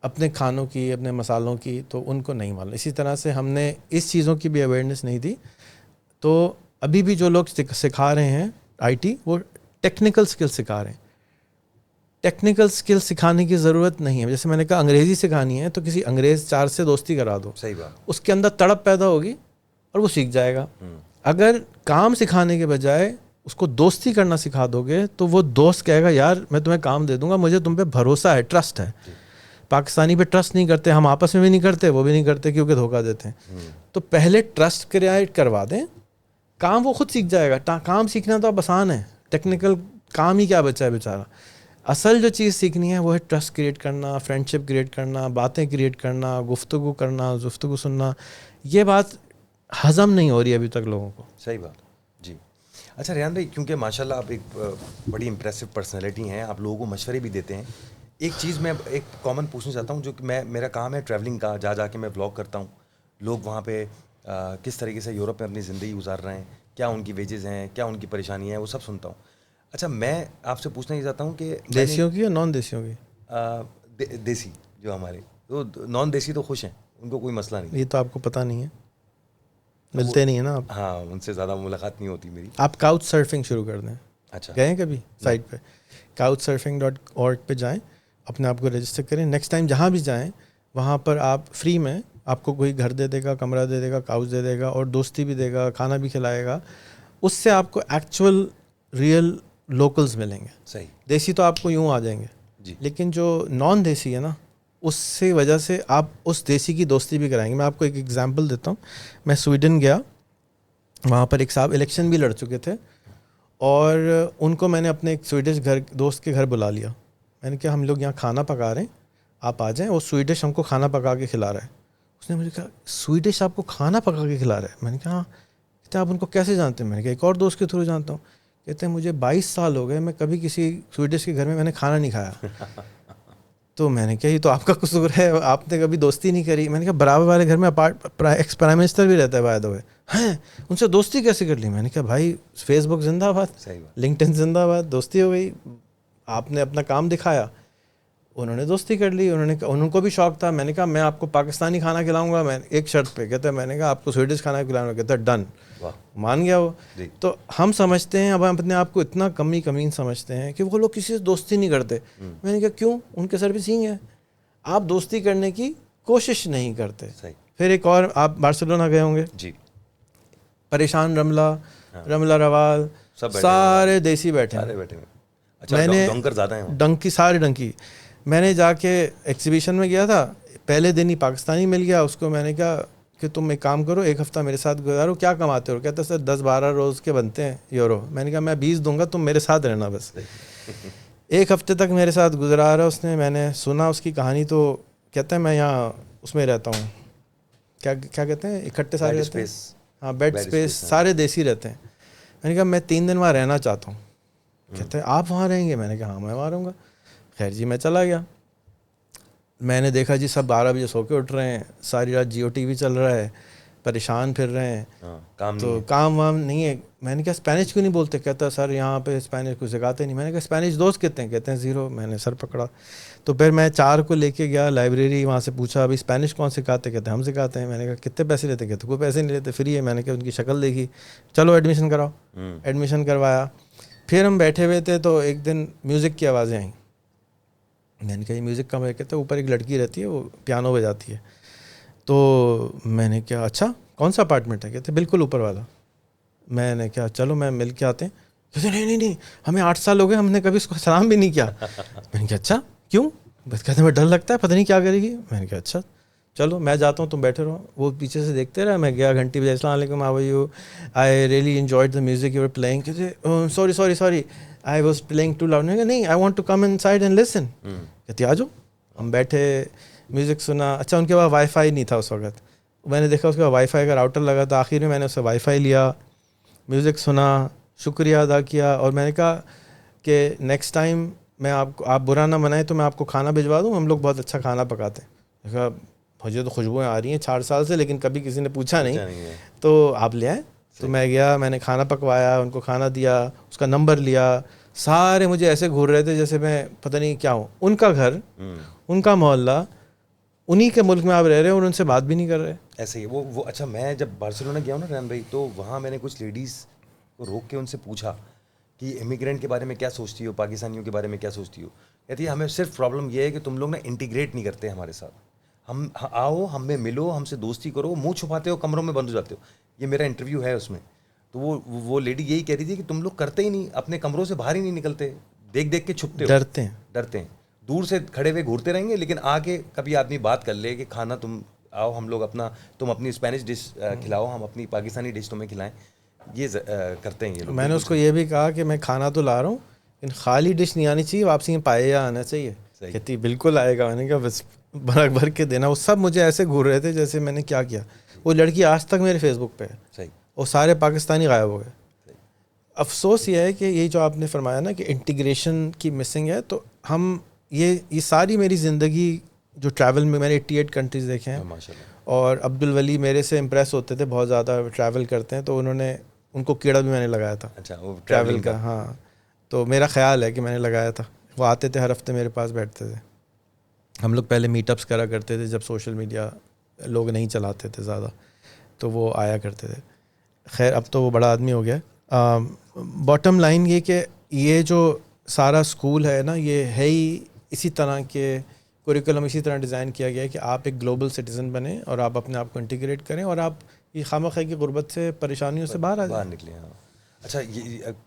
اپنے کھانوں کی, اپنے مسالوں کی, تو ان کو نہیں معلوم. اسی طرح سے ہم نے اس چیزوں کی بھی اویئرنیس نہیں دی. تو ابھی بھی جو لوگ سکھا رہے ہیں آئی ٹی, وہ ٹیکنیکل سکل سکھا رہے ہیں. ٹیکنیکل سکل سکھانے کی ضرورت نہیں ہے. جیسے میں نے کہا انگریزی سکھانی ہے تو کسی انگریز 4 سے دوستی کرا دو, صحیح بات, اس کے اندر تڑپ پیدا ہوگی اور وہ سیکھ جائے گا. اگر کام سکھانے کے بجائے اس کو دوستی کرنا سکھا دو گے تو وہ دوست کہے گا یار میں تمہیں کام دے دوں گا, مجھے تم پہ بھروسہ ہے, ٹرسٹ ہے. پاکستانی پہ ٹرسٹ نہیں کرتے, ہم آپس میں بھی نہیں کرتے, وہ بھی نہیں کرتے کیونکہ دھوکہ دیتے ہیں. تو پہلے ٹرسٹ کریٹ کروا دیں, کام وہ خود سیکھ جائے گا. کام سیکھنا تو اب آسان ہے, ٹیکنیکل کام ہی کیا بچا ہے بیچارہ. اصل جو چیز سیکھنی ہے وہ ہے ٹرسٹ کریٹ کرنا, فرینڈشپ کریٹ کرنا, باتیں کریٹ کرنا, گفتگو کرنا, گفتگو سننا. یہ بات ہضم نہیں ہو رہی ابھی تک لوگوں کو. صحیح بات. جی اچھا ریحان بھائی, کیونکہ ماشاءاللہ آپ ایک بڑی امپریسو پرسنالٹی ہیں, آپ لوگوں کو مشورے بھی دیتے ہیں. ایک چیز میں ایک کامن پوچھنا چاہتا ہوں, جو کہ میرا کام ہے ٹریولنگ کا, جا کے میں بلاگ کرتا ہوں. لوگ وہاں پہ کس طریقے سے یورپ میں اپنی زندگی گزار رہے ہیں, کیا ان کی ویجز ہیں, کیا ان کی پریشانیاں ہیں, وہ سب سنتا ہوں. اچھا میں آپ سے پوچھنا یہ چاہتا ہوں کہ دیسیوں کی یا نان دیسیوں کی؟ دیسی جو ہمارے, تو نان دیسی تو خوش ہیں, ان کو کوئی مسئلہ نہیں. یہ تو آپ کو پتہ نہیں ہے, ملتے نہیں ہیں نا آپ. ہاں, ان سے زیادہ ملاقات نہیں ہوتی میری. آپ کاؤچ سرفنگ شروع کر دیں. اچھا, گئے ہیں کبھی سائٹ پہ؟ couchsurfing.org پہ جائیں, اپنے آپ کو رجسٹر کریں. نیکسٹ ٹائم جہاں بھی جائیں وہاں پر آپ فری میں, آپ کو کوئی گھر دے دے گا, کمرہ دے دے گا, کاؤچ دے دے گا, اور دوستی بھی دے گا, کھانا بھی کھلائے گا. اس سے آپ کو ایکچوئل ریئل لوکلز ملیں گے. صحیح. دیسی تو آپ کو یوں آ جائیں گے, جی. لیکن جو نان دیسی ہے نا, اس سے وجہ سے آپ اس دیسی کی دوستی بھی کرائیں گے. میں آپ کو ایک ایگزامپل دیتا ہوں. میں سویڈن گیا, وہاں پر ایک صاحب الیکشن بھی لڑ چکے تھے, اور ان کو میں نے اپنے ایک سویڈش دوست کے گھر بلا لیا. میں نے کہا ہم لوگ یہاں کھانا پکا رہے ہیں, آپ آ جائیں. وہ سویڈش ہم کو کھانا پکا کے کھلا رہا ہے. اس نے مجھے کہا سویڈش آپ کو کھانا پکا کے کھلا رہا ہے؟ میں نے کہا ہاں. کہتے آپ ان کو کیسے جانتے ہیں؟ میں نے کہا ایک اور دوست کے تھرو جانتا ہوں. کہتے ہیں مجھے 22 سال ہو گئے, میں کبھی کسی سویڈش کے گھر میں نے کھانا نہیں کھایا. تو میں نے کہا یہ تو آپ کا قصور ہے, آپ نے کبھی دوستی نہیں کری. میں نے کہا برابر والے گھر میں ایکس پرائم منسٹر بھی رہتا ہے بائی دی وے, ہیں ان سے دوستی کیسے کر لی؟ میں نے کہا بھائی فیس بک زندہ باد, لنکڈ ان زندہ باد, دوستی ہو گئی. آپ نے اپنا کام دکھایا, انہوں نے دوستی کر لی. انہوں کو بھی شوق تھا. میں نے کہا میں آپ کو پاکستانی کھانا کھلاؤں گا, میں ایک شرط پہ. کہتا ہے میں نے کہا آپ کو سویڈش کھانا کھلاؤں گا. کہتا ہے ڈن. مان گیا وہ. تو ہم سمجھتے ہیں, اب ہم اپنے آپ کو اتنا کمین سمجھتے ہیں کہ وہ لوگ کسی سے دوستی نہیں کرتے. میں نے کہا کیوں؟ ان کے سروسنگ ہے, آپ دوستی کرنے کی کوشش نہیں کرتے. پھر ایک اور, آپ بارسلونا گئے ہوں گے جی, پریشان رملہ روال سارے دیسی بیٹھے ہیں. میں نے ڈنکی, سارے ڈنکی. میں نے جا کے ایگزیبیشن میں گیا تھا, پہلے دن ہی پاکستانی مل گیا. اس کو میں نے کہا کہ تم ایک کام کرو, ایک ہفتہ میرے ساتھ گزارو, کیا کماتے ہو؟ کہتا سر 10-12 روز کے بنتے ہیں یورو. میں نے کہا میں 20 دوں گا, تم میرے ساتھ رہنا بس. ایک ہفتے تک میرے ساتھ گزارا رہا اس نے. میں نے سنا اس کی کہانی, تو کہتا ہے میں یہاں اس میں رہتا ہوں, کیا کہتے ہیں, اکٹھے سارے رہتے ہیں. ہاں, بیڈ اسپیس, سارے دیسی رہتے ہیں. میں نے کہا میں 3 دن وہاں رہنا چاہتا ہوں. کہتے ہیں آپ وہاں رہیں گے؟ میں نے کہا ہاں میں وہاں رہوں گا. خیر جی, میں چلا گیا. میں نے دیکھا جی سب 12 بجے سو کے اٹھ رہے ہیں, ساری رات جیو ٹی وی چل رہا ہے, پریشان پھر رہے ہیں, تو کام وام نہیں ہے. میں نے کہا اسپینش کیوں نہیں بولتے؟ کہتا سر یہاں پہ اسپینش کچھ سکھاتے نہیں. میں نے کہا اسپینش دوست کتنے ہیں؟ کہتے ہیں 0. میں نے سر پکڑا. تو پھر میں 4 کو لے کے گیا لائبریری, وہاں سے پوچھا ابھی اسپینش کون سکھاتے؟ کہتے ہیں ہم سکھاتے ہیں. میں نے کہا کتنے پیسے لیتے؟ کہتے کوئی پیسے نہیں لیتے, فری ہے. میں نے کہا ان کی شکل دیکھی, چلو ایڈمیشن کراؤ. ایڈمیشن کروایا. پھر ہم بیٹھے ہوئے تھے, تو ایک دن میوزک کی آوازیں آئیں. میں نے کہا یہ میوزک کا, میں کہتا ہے اوپر ایک لڑکی رہتی ہے وہ پیانو بجاتی ہے. تو میں نے کہا اچھا کون سا اپارٹمنٹ ہے؟ کہتے بالکل اوپر والا. میں نے کہا چلو میں مل کے آتے ہیں. کہتے نہیں ہمیں 8 سال ہو گئے, ہم نے کبھی اس کو سلام بھی نہیں کیا. میں نے کہا اچھا کیوں؟ بس کہتے ہیں ڈر لگتا ہے, پتہ نہیں کیا کرے گی. میں نے کہا اچھا چلو میں جاتا ہوں, تم بیٹھے رہو. وہ پیچھے سے دیکھتے رہا. میں گیا, گھنٹی بجے السلام علیکم, how are you, I really enjoyed the music you are playing. کہتے sorry I was playing too loud. نہیں I want to come inside and listen. کہتے آ جاؤ. ہم بیٹھے, میوزک سنا. اچھا ان کے پاس وائی فائی نہیں تھا اس وقت. میں نے دیکھا اس کا وائی فائی کا راؤٹر لگا تھا. آخر میں نے اس سے وائی فائی لیا, میوزک سنا, شکریہ ادا کیا, اور میں نے کہا کہ نیکسٹ ٹائم میں آپ برا نہ منائیں تو میں آپ کو کھانا بھجوا دوں, ہم لوگ بہت اچھا کھانا پکاتے ہیں. کہا مجھے تو خوشبوئیں آ رہی ہیں 4 سال سے, لیکن کبھی کسی نے پوچھا نہیں, تو آپ لے آئیں. تو میں گیا, میں نے کھانا پکوایا, ان کو کھانا دیا, اس کا نمبر لیا. سارے مجھے ایسے گھور رہے تھے جیسے میں پتہ نہیں کیا ہوں. ان کا گھر, ان کا محلہ, انہی کے ملک میں آپ رہ رہے ہیں اور ان سے بات بھی نہیں کر رہے. ایسے ہی وہ اچھا, میں جب بارسلونا گیا ہوں نا ریحان بھائی, تو وہاں میں نے کچھ لیڈیز کو روک کے ان سے پوچھا کہ امیگرینٹ کے بارے میں کیا سوچتی ہو, پاکستانیوں کے بارے میں کیا سوچتی ہو. کہتی ہے ہمیں صرف پرابلم یہ ہے کہ تم لوگ نا انٹیگریٹ نہیں کرتے ہمارے ساتھ. ہم آؤ, ہم میں ملو, ہم سے دوستی کرو, منہ چھپاتے ہو, کمروں میں بند ہو جاتے ہو. یہ میرا انٹرویو ہے اس میں. تو وہ لیڈی یہی کہہ رہی تھی کہ تم لوگ کرتے ہی نہیں, اپنے کمروں سے باہر ہی نہیں نکلتے, دیکھ دیکھ کے چھپتے ہو, ڈرتے ہیں, دور سے کھڑے ہوئے گھورتے رہیں گے, لیکن آ کے کبھی آدمی بات کر لے کہ کھانا تم آؤ, ہم لوگ اپنا, تم اپنی اسپینش ڈش کھلاؤ, ہم اپنی پاکستانی ڈش تمہیں کھلائیں, یہ کرتے ہیں یہ لوگ. میں نے اس کو یہ بھی کہا کہ میں کھانا تو لا رہا ہوں, لیکن خالی ڈش نہیں آنی چاہیے, واپسی میں پایا آنا چاہیے. کہتی بالکل آئے گا. میں نے کہا بس بھر بھر کے دینا. وہ سب مجھے ایسے گھور رہے تھے جیسے میں نے کیا کیا. وہ لڑکی آج تک میرے فیس بک پہ ہے, اور سارے پاکستانی غائب ہو گئے. افسوس یہ ہے کہ یہ جو آپ نے فرمایا نا کہ انٹیگریشن کی مسنگ ہے, تو ہم یہ ساری میری زندگی جو ٹریول میں نے 88 کنٹریز دیکھے ہیں, اور عبد الولی میرے سے امپریس ہوتے تھے, بہت زیادہ ٹریول کرتے ہیں, تو ان کو کیڑا بھی میں نے لگایا تھا ٹریول کا. ہاں, تو میرا خیال ہے کہ میں نے لگایا تھا. وہ آتے تھے ہر ہفتے میرے پاس بیٹھتے تھے. ہم لوگ پہلے میٹ اپس کرا کرتے تھے جب سوشل میڈیا لوگ نہیں چلاتے تھے زیادہ, تو وہ آیا کرتے تھے. خیر اب تو وہ بڑا آدمی ہو گیا. باٹم لائن یہ کہ یہ جو سارا اسکول ہے نا, یہ ہے ہی اسی طرح کے کوریکولم اسی طرح ڈیزائن کیا گیا ہے کہ آپ ایک گلوبل سٹیزن بنیں اور آپ اپنے آپ کو انٹیگریٹ کریں, اور آپ یہ خواہ کی غربت سے, پریشانیوں سے باہر نکلیں. ہاں اچھا,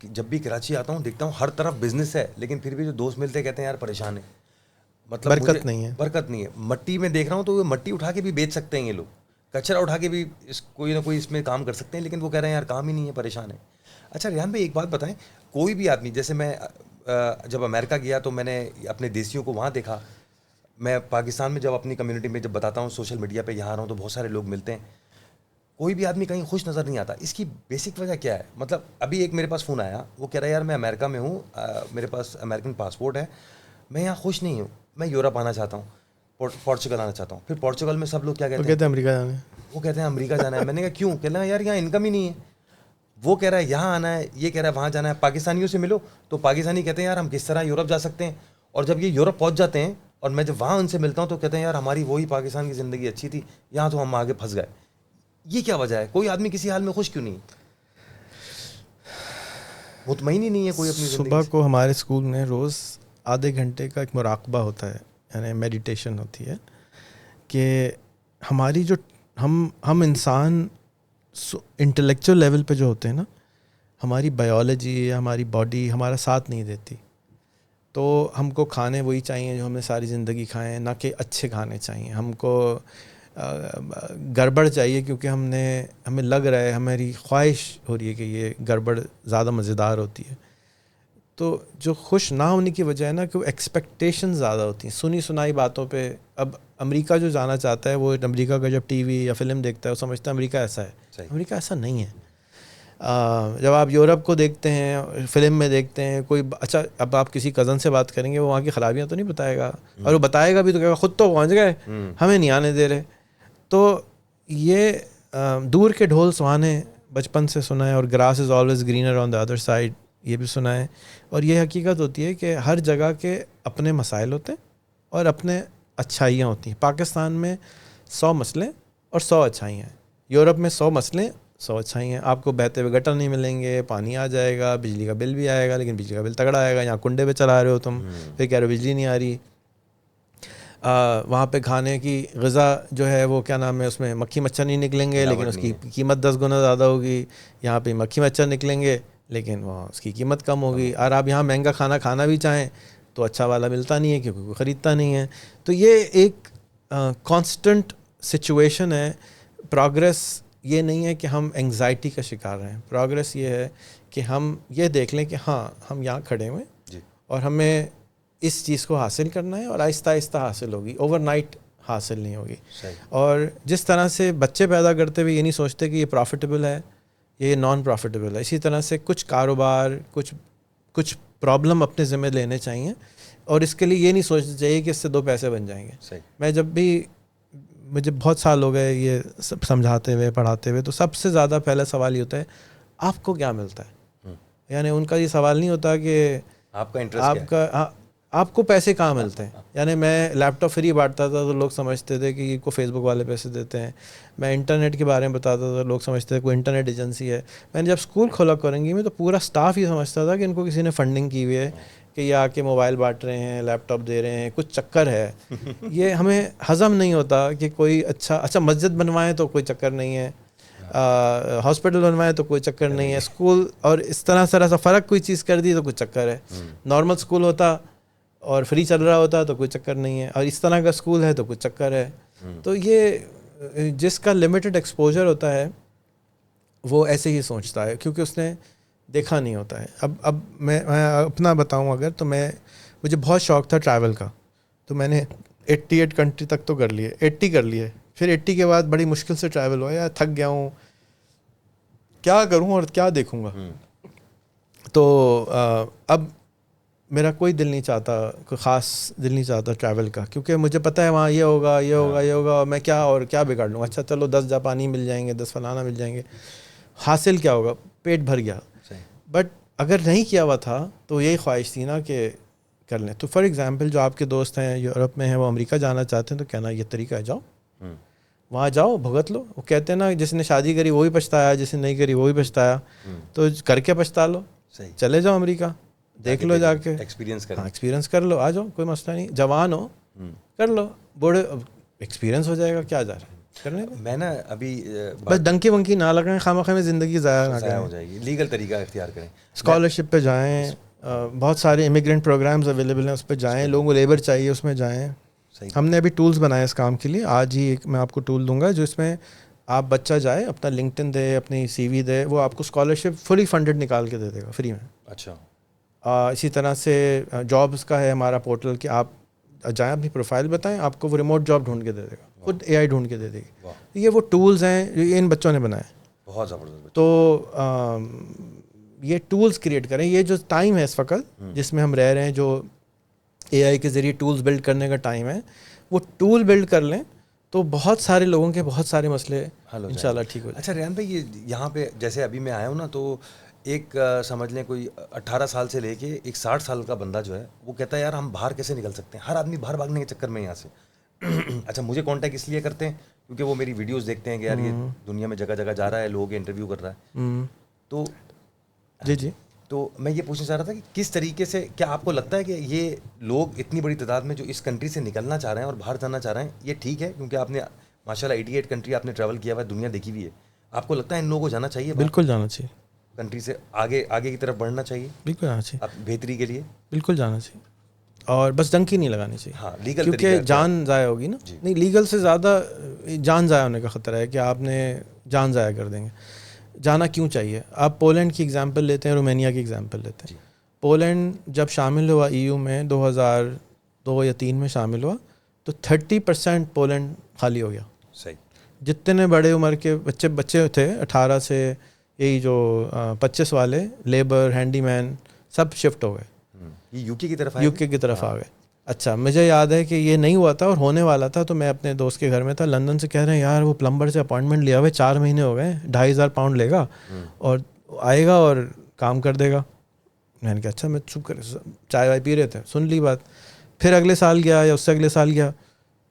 جب بھی کراچی آتا ہوں دیکھتا ہوں ہر طرف بزنس ہے, لیکن پھر بھی جو دوست ملتے ہیں کہتے ہیں یار پریشان ہے, مطلب برکت نہیں ہے. برکت نہیں ہے. مٹی میں دیکھ رہا ہوں تو وہ مٹی اٹھا کے بھی بیچ سکتے ہیں یہ لوگ, کچرا اٹھا کے بھی کوئی نہ کوئی اس میں کام کر سکتے ہیں, لیکن وہ کہہ رہے ہیں یار کام ہی نہیں ہے, پریشان ہے. اچھا ریحان بھائی ایک بات بتائیں, کوئی بھی آدمی, جیسے میں جب امریکہ گیا تو میں نے اپنے دیسیوں کو وہاں دیکھا, میں پاکستان میں جب اپنی کمیونٹی میں جب بتاتا ہوں سوشل میڈیا پہ یہاں آ رہا ہوں تو بہت سارے لوگ ملتے ہیں, کوئی بھی آدمی کہیں خوش نظر نہیں آتا. اس کی بیسک وجہ کیا ہے؟ مطلب ابھی ایک میرے پاس فون آیا, وہ کہہ رہا ہے یار میں امریکہ میں ہوں, میرے پاس امریکن پاسپورٹ ہے, میں یہاں خوش نہیں ہوں, میں یورپ آنا چاہتا ہوں, پورچوگل آنا چاہتا ہوں. پھر پورچوگل میں سب لوگ کیا کہتے ہیں؟ امریکہ جانا ہے. وہ کہتے ہیں امریکہ جانا ہے. میں نے کہا کیوں؟ کہنا ہے یار یہاں انکم ہی نہیں ہے. وہ کہہ رہا ہے یہاں آنا ہے, یہ کہہ رہا ہے وہاں جانا ہے. پاکستانیوں سے ملو تو پاکستانی کہتے ہیں یار ہم کس طرح یورپ جا سکتے ہیں, اور جب یہ یورپ پہنچ جاتے ہیں اور میں جب وہاں ان سے ملتا ہوں تو کہتے ہیں یار ہماری وہی پاکستان کی زندگی اچھی تھی, یہاں تو ہم آگے پھنس گئے. یہ کیا وجہ ہے؟ کوئی آدمی کسی حال میں خوش کیوں نہیں, مطمئن ہی نہیں ہے کوئی اپنی زندگی. صبح کو ہمارے اسکول میں روز آدھے گھنٹے کا ایک مراقبہ ہوتا ہے, یعنی میڈیٹیشن ہوتی ہے, کہ ہماری جو ہم انسان انٹلیکچوئل لیول پہ جو ہوتے ہیں نا, ہماری بایولوجی, ہماری باڈی ہمارا ساتھ نہیں دیتی. تو ہم کو کھانے وہی چاہیے جو ہم نے ساری زندگی کھائے ہیں, نہ کہ اچھے کھانے چاہیے. ہم کو گڑبڑ چاہیے کیونکہ ہمیں لگ رہا ہے, ہماری خواہش ہو رہی ہے کہ یہ گڑبڑ زیادہ مزیدار ہوتی ہے. تو جو خوش نہ ہونے کی وجہ ہے نا کہ وہ ایکسپیکٹیشن زیادہ ہوتی ہیں سنی سنائی باتوں پہ. اب امریکہ جو جانا چاہتا ہے وہ امریکہ کا جب ٹی وی یا فلم دیکھتا ہے وہ سمجھتا ہے امریکہ ایسا ہے. امریکہ ایسا نہیں ہے. جب آپ یورپ کو دیکھتے ہیں فلم میں دیکھتے ہیں کوئی, اچھا اب آپ کسی کزن سے بات کریں گے وہ وہاں کی خرابیاں تو نہیں بتائے گا, اور وہ بتائے گا بھی تو کہے گا خود تو پہنچ گئے, ہمیں نہیں آنے دے رہے. تو یہ دور کے ڈھول سہانے بچپن سے سنا ہے, اور grass is always greener on the other side یہ بھی سنا ہے. اور یہ حقیقت ہوتی ہے کہ ہر جگہ کے اپنے مسائل ہوتے ہیں اور اپنے اچھائیاں ہوتی ہیں. پاکستان میں 100 مسئلے اور 100 اچھائیاں ہیں, یورپ میں 100 مسئلے 100 اچھائیاں. آپ کو بہتے ہوئے گٹر نہیں ملیں گے, پانی آ جائے گا, بجلی کا بل بھی آئے گا, لیکن بجلی کا بل تگڑا آئے گا. یہاں کنڈے پہ چلا رہے ہو تم, پھر کہہ رہے ہو بجلی نہیں آ رہی. وہاں پہ کھانے کی غذا جو ہے وہ کیا نام ہے, اس میں مکھی مچھر نہیں نکلیں گے لیکن اس کی قیمت 10 گنا زیادہ ہوگی. یہاں پہ مکھی مچھر نکلیں گے لیکن وہاں اس کی قیمت کم ہوگی. اور آپ یہاں مہنگا کھانا کھانا بھی چاہیں تو اچھا والا ملتا نہیں ہے کیونکہ کوئی خریدتا نہیں ہے. تو یہ ایک کانسٹنٹ سچویشن ہے. پروگریس یہ نہیں ہے کہ ہم انگزائٹی کا شکار رہیں. پروگریس یہ ہے کہ ہم یہ دیکھ لیں کہ ہاں ہم یہاں کھڑے ہوئے اور ہمیں اس چیز کو حاصل کرنا ہے, اور آہستہ آہستہ حاصل ہوگی, اوور نائٹ حاصل نہیں ہوگی. اور جس طرح سے بچے پیدا کرتے ہوئے یہ نہیں سوچتے کہ یہ پروفیٹیبل ہے, یہ نان پروفیٹیبل ہے, اسی طرح سے کچھ کاروبار کچھ پرابلم اپنے ذمہ لینے چاہیے اور اس کے لیے یہ نہیں سوچنا چاہیے کہ اس سے 2 پیسے بن جائیں گے. صحیح. میں جب بھی, مجھے بہت سال ہو گئے یہ سب سمجھاتے ہوئے پڑھاتے ہوئے, تو سب سے زیادہ پہلا سوال یہ ہوتا ہے آپ کو کیا ملتا ہے. یعنی ان کا یہ سوال نہیں ہوتا کہ آپ کا انٹرسٹ آپ کو پیسے کہاں ملتے ہیں. یعنی میں لیپ ٹاپ فری بانٹتا تھا تو لوگ سمجھتے تھے کہ کو فیس بک والے پیسے دیتے ہیں. میں انٹرنیٹ کے بارے میں بتاتا تھا, لوگ سمجھتے تھے کوئی انٹرنیٹ ایجنسی ہے. میں نے جب اسکول کھولا کرنگی میں تو پورا اسٹاف یہ سمجھتا تھا کہ ان کو کسی نے فنڈنگ کی ہوئی ہے, کہ یہ آ کے موبائل بانٹ رہے ہیں, لیپ ٹاپ دے رہے ہیں, کچھ چکر ہے. یہ ہمیں ہضم نہیں ہوتا کہ کوئی اچھا مسجد بنوائیں تو کوئی چکر نہیں ہے, ہاسپٹل بنوائیں تو کوئی چکر نہیں ہے, اسکول اور اس طرح سا فرق کوئی چیز کر دی تو کچھ چکر ہے. نارمل اسکول ہوتا اور فری چل رہا ہوتا تو کوئی چکر نہیں ہے, اور اس طرح کا اسکول ہے تو کچھ چکر ہے. تو یہ جس کا لمیٹڈ ایکسپوجر ہوتا ہے وہ ایسے ہی سوچتا ہے, کیونکہ اس نے دیکھا نہیں ہوتا ہے. اب میں اپنا بتاؤں اگر, تو مجھے بہت شوق تھا ٹریول کا, تو میں نے 88 کنٹری تک تو کر لیے, 80 کر لیے. پھر 80 کے بعد بڑی مشکل سے ٹریول ہوا, یار تھک گیا ہوں, کیا کروں اور کیا دیکھوں گا. تو اب میرا کوئی دل نہیں چاہتا, کوئی خاص دل نہیں چاہتا ٹریول کا, کیونکہ مجھے پتہ ہے وہاں یہ ہوگا یہ ہوگا یہ ہوگا, میں کیا اور کیا بگاڑ لوں. اچھا چلو 10 جاپانی مل جائیں گے, 10 فلانا مل جائیں گے, حاصل کیا ہوگا, پیٹ بھر گیا. بٹ اگر نہیں کیا ہوا تھا تو یہی خواہش تھی نا کہ کر لیں. تو فار ایگزامپل جو آپ کے دوست ہیں یورپ میں ہیں, وہ امریکہ جانا چاہتے ہیں, تو کہنا یہ طریقہ ہے, جاؤ وہاں جاؤ بھگت لو. وہ کہتے ہیں نا جس نے شادی کری وہی پچھتایا, جس نے نہیں کری وہی پچھتایا. تو کر کے پچھتا لو, چلے جاؤ امریکہ, دیکھ لو جا کے, ایکسپیرینس کر لو, آ جاؤ, کوئی مسئلہ نہیں. جوان ہو کر لو, بوڑھے ایکسپیرینس ہو جائے گا, کیا جا رہا ہے کرنے. میں نا ابھی بس ڈنکی ونکی نہ لگائیں, خواہ میں زندگی ضائع نہ کریں, ہو جائے گی. لیگل طریقہ اختیار کریں, اسکالرشپ پہ جائیں, بہت سارے امیگرینٹ پروگرامز اویلیبل ہیں, اس پہ جائیں. لوگوں کو لیبر چاہیے, اس میں جائیں. ہم نے ابھی ٹولز بنائے اس کام کے لیے. آج ہی ایک میں آپ کو ٹول دوں گا جو اس میں آپ بچہ جائے, اپنا لنکڈن دے, اپنی سی وی دے, وہ آپ کو اسکالرشپ فلی فنڈڈ نکال کے دے دے گا فری میں. اچھا. اسی طرح سے جابس کا ہے ہمارا پورٹل, کہ آپ جائیں اپنی پروفائل بتائیں, آپ کو وہ ریموٹ جاب ڈھونڈ کے دے دے گا, خود اے آئی ڈھونڈ کے دے دے گی. یہ وہ ٹولز ہیں جو ان بچوں نے بنائے. بہت زبردست. تو یہ ٹولز کریٹ کریں. یہ جو ٹائم ہے اس وقت جس میں ہم رہ رہے ہیں, جو اے آئی کے ذریعے ٹولز بلڈ کرنے کا ٹائم ہے, وہ ٹول بلڈ کر لیں تو بہت سارے لوگوں کے بہت سارے مسئلے انشاءاللہ ٹھیک ہو جائیں. اچھا ریحان بھائی, یہ یہاں پہ جیسے ابھی میں آیا ہوں نا, تو ایک سمجھ لیں کوئی 18 سال سے لے کے ایک 60 سال کا بندہ جو ہے وہ کہتا ہے یار ہم باہر کیسے نکل سکتے ہیں. ہر آدمی باہر بھاگنے کے چکر میں یہاں سے. اچھا مجھے کانٹیکٹ اس لیے کرتے ہیں کیونکہ وہ میری ویڈیوز دیکھتے ہیں کہ یار یہ دنیا میں جگہ جگہ جا رہا ہے, لوگوں کے انٹرویو کر رہا ہے. تو جی تو میں یہ پوچھنا چاہ رہا تھا کہ کس طریقے سے, کیا آپ کو لگتا ہے کہ یہ لوگ اتنی بڑی تعداد میں جو اس کنٹری سے نکلنا چاہ رہے ہیں اور باہر جانا چاہ رہے ہیں, یہ ٹھیک ہے؟ کیونکہ آپ نے ماشاءاللہ 88 کنٹری آپ نے ٹریول کیا ہوا ہے, دنیا دیکھی ہوئی ہے. آپ کو لگتا ہے ان لوگوں کو جانا چاہیے؟ بالکل جانا چاہیے, کنٹری سے آگے کی طرف بڑھنا چاہیے, بالکل جانا چاہیے, بہتری کے لیے بالکل جانا چاہیے. اور بس ڈنکی نہیں لگانی چاہیے. ہاں, لیگل کیونکہ جان ضائع ہوگی نا. نہیں, لیگل سے زیادہ جان ضائع ہونے کا خطرہ ہے کہ آپ نے جان ضائع کر دیں گے. جانا کیوں چاہیے؟ آپ پولینڈ کی ایگزامپل لیتے ہیں, رومینیا کی ایگزامپل لیتے ہیں. پولینڈ جب شامل ہوا ای یو میں 2002 یا 2003 میں شامل ہوا, تو 30% پولینڈ خالی ہو گیا. صحیح. جتنے بڑے عمر کے بچے تھے 18 سے یہی جو 25 والے, لیبر, ہینڈی مین, سب شفٹ ہو گئے, یو کے کی طرف آ گئے. اچھا, مجھے یاد ہے کہ یہ نہیں ہوا تھا اور ہونے والا تھا, تو میں اپنے دوست کے گھر میں تھا, لندن سے کہہ رہے ہیں یار وہ پلمبر سے اپوائنٹمنٹ لیا ہوا ہے, 4 مہینے ہو گئے, 2,500 پاؤنڈ لے گا اور آئے گا اور کام کر دے گا. میں نے کہا اچھا, میں چپ کر چائے وائے پی رہے تھے, سن لی بات. پھر اگلے سال گیا یا اس سے اگلے سال گیا,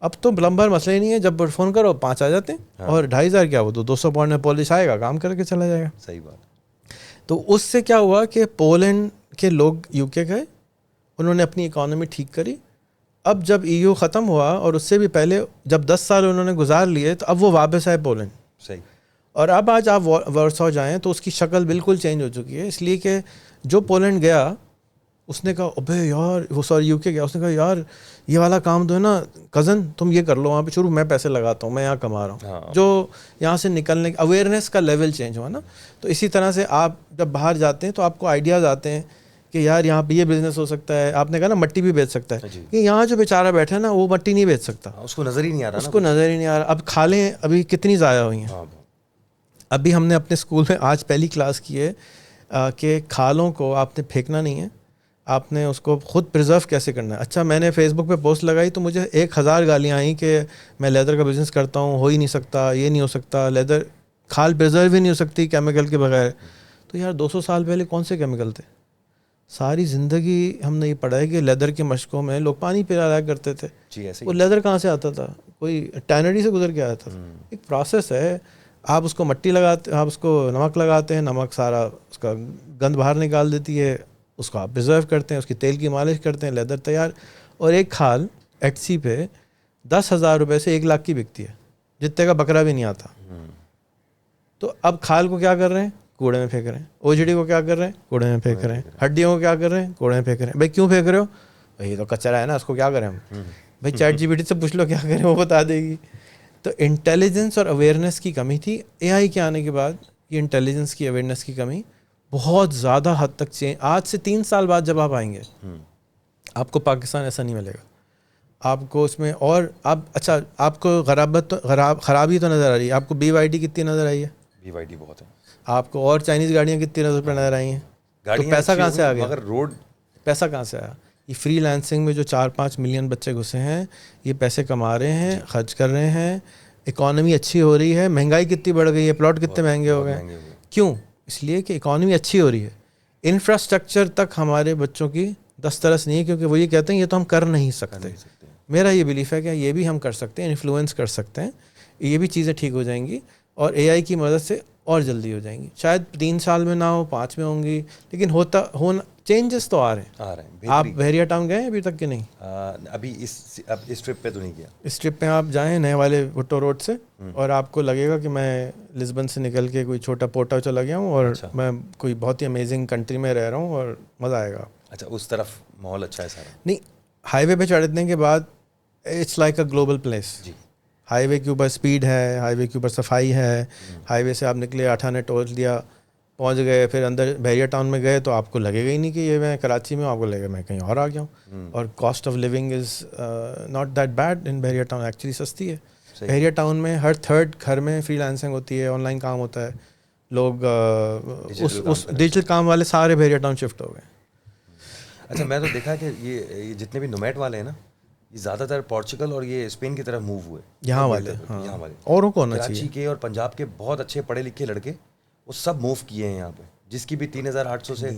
اب تو پلمبر مسئلہ ہی نہیں ہے, جب فون کرو 5 آ جاتے ہیں, اور 2,500 کیا وہ تو 200 پاؤنڈ میں پالش آئے گا, کام کر کے چلا جائے گا. صحیح بات. تو اس سے کیا ہوا کہ پولینڈ کے لوگ یو کے گئے, انہوں نے اپنی اکانومی ٹھیک کری. اب جب ای یو ختم ہوا اور اس سے بھی پہلے جب 10 سال انہوں نے گزار لیے, تو اب وہ واپس آئے پولینڈ. صحیح. اور اب آج آپ وارسا جائیں تو اس کی شکل بالکل چینج ہو چکی ہے, اس لیے کہ جو پولینڈ گیا اس نے کہا ابے یار, وہ سوری یو کے گیا, اس نے کہا یار یہ والا کام تو ہے نا کزن, تم یہ کر لو وہاں پہ شروع, میں پیسے لگاتا ہوں, میں یہاں کما رہا ہوں. جو یہاں سے نکلنے اویئرنیس کا لیول چینج ہوا نا. تو اسی طرح سے آپ جب باہر جاتے ہیں تو آپ کو آئیڈیاز آتے ہیں کہ یار یہاں پہ یہ بزنس ہو سکتا ہے. آپ نے کہا نا مٹی بھی بیچ سکتا ہے, کہ یہاں جو بیچارہ بیٹھا ہے نا وہ مٹی نہیں بیچ سکتا, اس کو نظر ہی نہیں آ رہا, اس کو نظر ہی نہیں آ رہا. اب کھالیں ابھی کتنی ضائع ہوئی ہیں. ابھی ہم نے اپنے اسکول میں آج پہلی کلاس کی ہے کہ کھالوں کو آپ نے پھینکنا نہیں ہے, آپ نے اس کو خود پرزرو کیسے کرنا ہے. اچھا میں نے فیس بک پہ پوسٹ لگائی تو مجھے 1000 گالیاں آئیں کہ میں لیدر کا بزنس کرتا ہوں, ہو ہی نہیں سکتا, یہ نہیں ہو سکتا, لیدر کھال پرزرو ہی نہیں ہو سکتی کیمیکل کے بغیر. تو یار 200 سال پہلے کون سے کیمیکل تھے؟ ساری زندگی ہم نے یہ پڑھا ہے کہ لیدر کے مشقوں میں لوگ پانی پلایا کرتے تھے. وہ لیدر کہاں سے آتا تھا؟ کوئی ٹینری سے گزر کے آیا تھا. ایک پروسیس ہے. آپ اس کو مٹی لگاتے, آپ اس کو نمک لگاتے ہیں, نمک سارا اس کا گند باہر نکال دیتی ہے, اس کو آپ پرزرو کرتے ہیں, اس کی تیل کی مالش کرتے ہیں, لیدر تیار. اور ایک کھال ایٹسی پہ 10,000 روپے سے 1 لاکھ کی بکتی ہے, جتنے کا بکرا بھی نہیں آتا. تو اب کھال کو کیا کر رہے ہیں؟ کوڑے میں پھینک رہے ہیں. اوجڑی کو کیا کر رہے ہیں؟ کوڑے میں پھینک رہے ہیں. ہڈیوں کو کیا کر رہے ہیں؟ کوڑے میں پھینک رہے ہیں. بھائی کیوں پھینک رہے ہو؟ بھائی یہ تو کچرا ہے نا, اس کو کیا کریں ہم؟ بھائی چیٹ جی پی ٹی سے پوچھ لو کیا کریں, وہ بتا دے گی. تو انٹیلیجنس اور اویئرنیس کی کمی تھی. اے آئی کے آنے کے بعد یہ انٹیلیجنس کی, اویئرنیس کی کمی بہت زیادہ حد تک چینج. آج سے 3 سال بعد جب آپ آئیں گے آپ کو پاکستان ایسا نہیں ملے گا. آپ کو اس میں اور آپ اچھا آپ کو خرابی تو نظر آ رہی ہے. آپ کو BYD کتنی نظر آئی ہے؟ BYD بہت ہے. آپ کو اور چائنیز گاڑیاں کتنی نظر پہ نظر آئی ہیں؟ تو پیسہ کہاں سے آ گیا؟ مگر روڈ پیسہ کہاں سے آیا؟ یہ فری لانسنگ میں جو 4-5 ملین بچے گھسے ہیں, یہ پیسے کما رہے ہیں, خرچ کر رہے ہیں, اکانومی اچھی ہو رہی ہے. مہنگائی کتنی بڑھ گئی ہے, پلاٹ کتنے مہنگے ہو گئے. کیوں؟ اس لیے کہ اکانومی اچھی ہو رہی ہے. انفراسٹرکچر تک ہمارے بچوں کی دسترس نہیں ہے, کیونکہ وہ یہ کہتے ہیں یہ تو ہم کر نہیں سکتے. میرا یہ بلیف ہے کہ یہ بھی ہم کر سکتے ہیں, انفلوئنس کر سکتے ہیں, یہ بھی چیزیں ٹھیک ہو جائیں گی اور اے آئی کی مدد سے اور جلدی ہو جائیں گی. شاید 3 سال میں نہ ہو, 5 میں ہوں گی, لیکن ہونا چینجز تو آ رہے ہیں. آپ بحریہ ٹاؤن گئے ابھی تک کہ نہیں؟ ابھی اس ٹرپ پہ تو نہیں گیا. اس ٹرپ پہ آپ جائیں نئے والے بھٹو روڈ سے, اور آپ کو لگے گا کہ میں لسبن سے نکل کے کوئی چھوٹا پورٹا چلا گیا ہوں, اور میں کوئی بہت ہی امیزنگ کنٹری میں رہ رہا ہوں, اور مزہ آئے گا. اچھا اس طرف ماحول اچھا ہے سارا؟ نہیں, ہائی وے پہ چڑھنے کے بعد it's like a global place. Highway کے اوپر اسپیڈ ہے, ہائی وے کے اوپر صفائی ہے. ہائی وے سے آپ نکلے, 8 آنے ٹول دیا, پہنچ گئے, پھر اندر بحریہ ٹاؤن میں گئے تو آپ کو لگے گا ہی نہیں کہ یہ میں کراچی میں, آپ کو لگے گا میں کہیں اور آ گیا ہوں. اور cost of living is not that bad in Bahria Town, actually سستی ہے. بحریہ ٹاؤن میں ہر 3rd گھر میں فری لانسنگ ہوتی ہے, آن لائن کام ہوتا ہے. لوگ اس ڈیجیٹل کام والے سارے بحریہ ٹاؤن شفٹ ہو گئے. اچھا میں تو دیکھا کہ یہ جتنے بھی نومیٹ والے ہیں نا, یہ زیادہ تر پورچوگل اور یہ اسپین کی طرف موو ہوئے. یہاں والے اوروں کو ہونا چاہیے. کراچی کے اور پنجاب کے بہت اچھے پڑھے لکھے لڑکے وہ سب موو کیے ہیں یہاں پہ. جس کی بھی 3,800 سے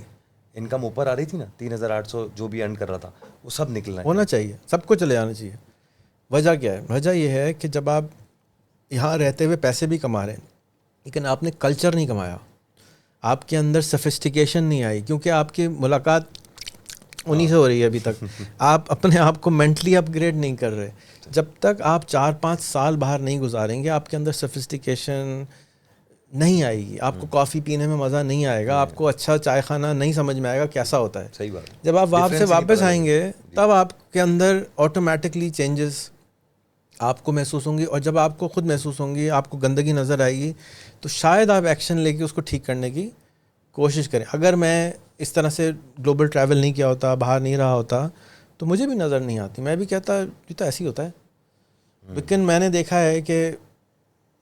انکم اوپر آ رہی تھی نا, 3,800 جو بھی ارن کر رہا تھا, وہ سب نکلنا ہونا چاہیے. سب کو چلے جانا چاہیے. وجہ کیا ہے؟ وجہ یہ ہے کہ جب آپ یہاں رہتے ہوئے پیسے بھی کما رہے ہیں, لیکن آپ نے کلچر نہیں کمایا, آپ کے اندر سفسٹیکیشن نہیں آئی, کیونکہ آپ کی ملاقات انہیں سے ہو رہی ہے ابھی تک. آپ اپنے آپ کو مینٹلی اپ گریڈ نہیں کر رہے. جب تک آپ 4-5 سال باہر نہیں گزاریں گے, آپ کے اندر سفسٹیکیشن نہیں آئے گی. آپ کو کافی پینے میں مزہ نہیں آئے گا, آپ کو اچھا چائے خانہ نہیں سمجھ میں آئے گا کیسا ہوتا ہے. صحیح بات. جب آپ وہاں سے واپس آئیں گے تب آپ کے اندر آٹومیٹکلی چینجز آپ کو محسوس ہوں گی, اور جب آپ کو خود محسوس ہوں گی, آپ کو گندگی نظر آئے گی, تو شاید آپ ایکشن لے کے اس کو ٹھیک کرنے کی کوشش کریں. اگر میں اس طرح سے گلوبل ٹریول نہیں کیا ہوتا, باہر نہیں رہا ہوتا, تو مجھے بھی نظر نہیں آتی. میں بھی کہتا یہ تو ایسے ہی ہوتا ہے, لیکن میں نے دیکھا ہے کہ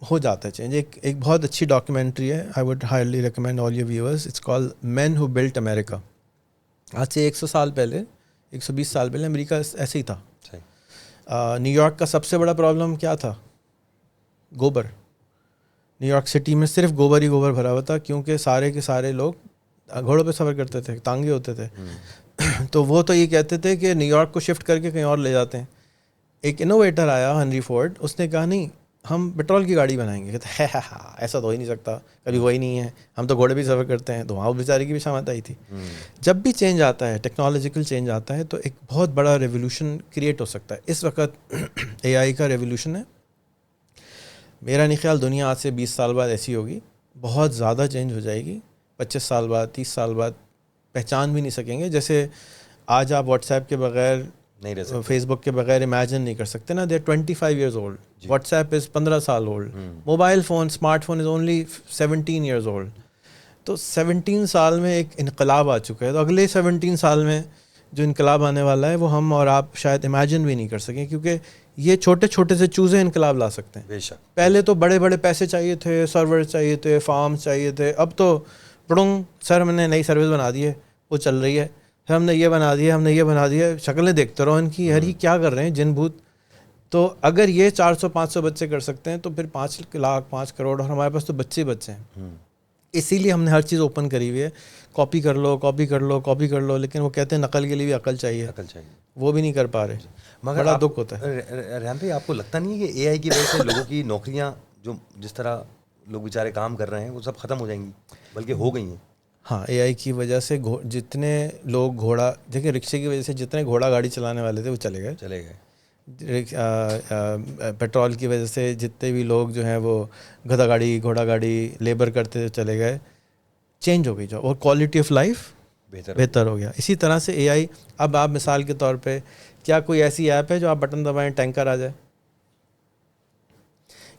ہو جاتا ہے چینج. ایک بہت اچھی ڈاکیومنٹری ہے, I would highly recommend all your viewers, it's call man who built America. آج سے 100 سال پہلے, 120 سال پہلے امریکہ ایسے ہی تھا. نیو یارک کا سب سے بڑا پرابلم کیا تھا؟ گوبر. نیو یارک سٹی میں صرف گوبر ہی گوبر بھرا ہوا تھا, کیونکہ سارے کے سارے لوگ گھوڑوں پہ سفر کرتے تھے, تانگے ہوتے تھے. تو وہ تو یہ کہتے تھے کہ نیو یارک کو شفٹ کر کے کہیں اور لے جاتے ہیں. ایک انوویٹر آیا, ہنری فورڈ, اس نے کہا نہیں ہم پیٹرول کی گاڑی بنائیں گے. کہتے ہیں ایسا تو ہو ہی نہیں سکتا, کبھی وہی نہیں ہے, ہم تو گھوڑے بھی سفر کرتے ہیں. تو وہاں بیچارے کی بھی شامت آئی تھی. جب بھی چینج آتا ہے, ٹیکنالوجیکل چینج آتا ہے, تو ایک بہت بڑا ریولیوشن کریٹ ہو سکتا ہے. اس وقت اے آئی کا ریولیوشن ہے. میرا نہیں خیال دنیا آج سے 20 سال بعد ایسی ہوگی, بہت زیادہ چینج ہو جائے گی. 25 سال بعد, 30 سال بعد پہچان بھی نہیں سکیں گے. جیسے آج آپ واٹس ایپ کے بغیر, فیس بک کے بغیر امیجن نہیں کر سکتے نا. They are 25 years old. WhatsApp is 15 سال old. Mobile phone, smartphone is only 17 years old. تو 17 سال میں ایک انقلاب آ چکا ہے. تو اگلے 17 سال میں جو انقلاب آنے والا ہے وہ ہم اور آپ شاید امیجن بھی نہیں کر سکیں, کیونکہ یہ چھوٹے چھوٹے سے چوزے انقلاب لا سکتے ہیں. بے شک. پہلے تو بڑے بڑے پیسے چاہیے تھے, سرور چاہیے تھے, فارمز چاہیے تھے. اب تو پڑنگ سر میں نے نئی سروس بنا دی ہے, وہ چل رہی ہے پھر ہم نے یہ بنا دیا، ہم نے یہ بنا دیا، شکلیں دیکھتے رہو ان کی، یار یہ کیا کر رہے ہیں جن بھوت. تو اگر یہ 400-500 بچے کر سکتے ہیں تو پھر 5 لاکھ 5 کروڑ، اور ہمارے پاس تو بچے بچے ہیں. اسی لیے ہم نے ہر چیز اوپن کری ہوئی ہے. کاپی کر لو، کاپی کر لو، کاپی کر لو، لیکن وہ کہتے ہیں نقل کے لیے بھی عقل چاہیے، وہ بھی نہیں کر پا رہے. مگر بڑا دکھ ہوتا ہے. ریحان بھائی آپ کو لگتا نہیں ہے کہ اے آئی کی وجہ سے لوگوں کی نوکریاں جو جس طرح لوگ بیچارے کام کر رہے ہیں وہ سب ختم ہو جائیں گی، بلکہ ہو گئی ہیں؟ ہاں، اے آئی کی وجہ سے جتنے لوگ گھوڑا دیکھیں، رکشے کی وجہ سے جتنے گھوڑا گاڑی چلانے والے تھے وہ چلے گئے. پیٹرول کی وجہ سے جتنے بھی لوگ جو ہیں وہ گدھا گاڑی گھوڑا گاڑی لیبر کرتے تھے چلے گئے. چینج ہو گئی جو، اور کوالٹی آف لائف بہتر ہو گیا. اسی طرح سے اے آئی، اب آپ مثال کے طور پہ کیا کوئی ایسی ایپ ہے جو آپ بٹن دبائیں ٹینکر آ جائے؟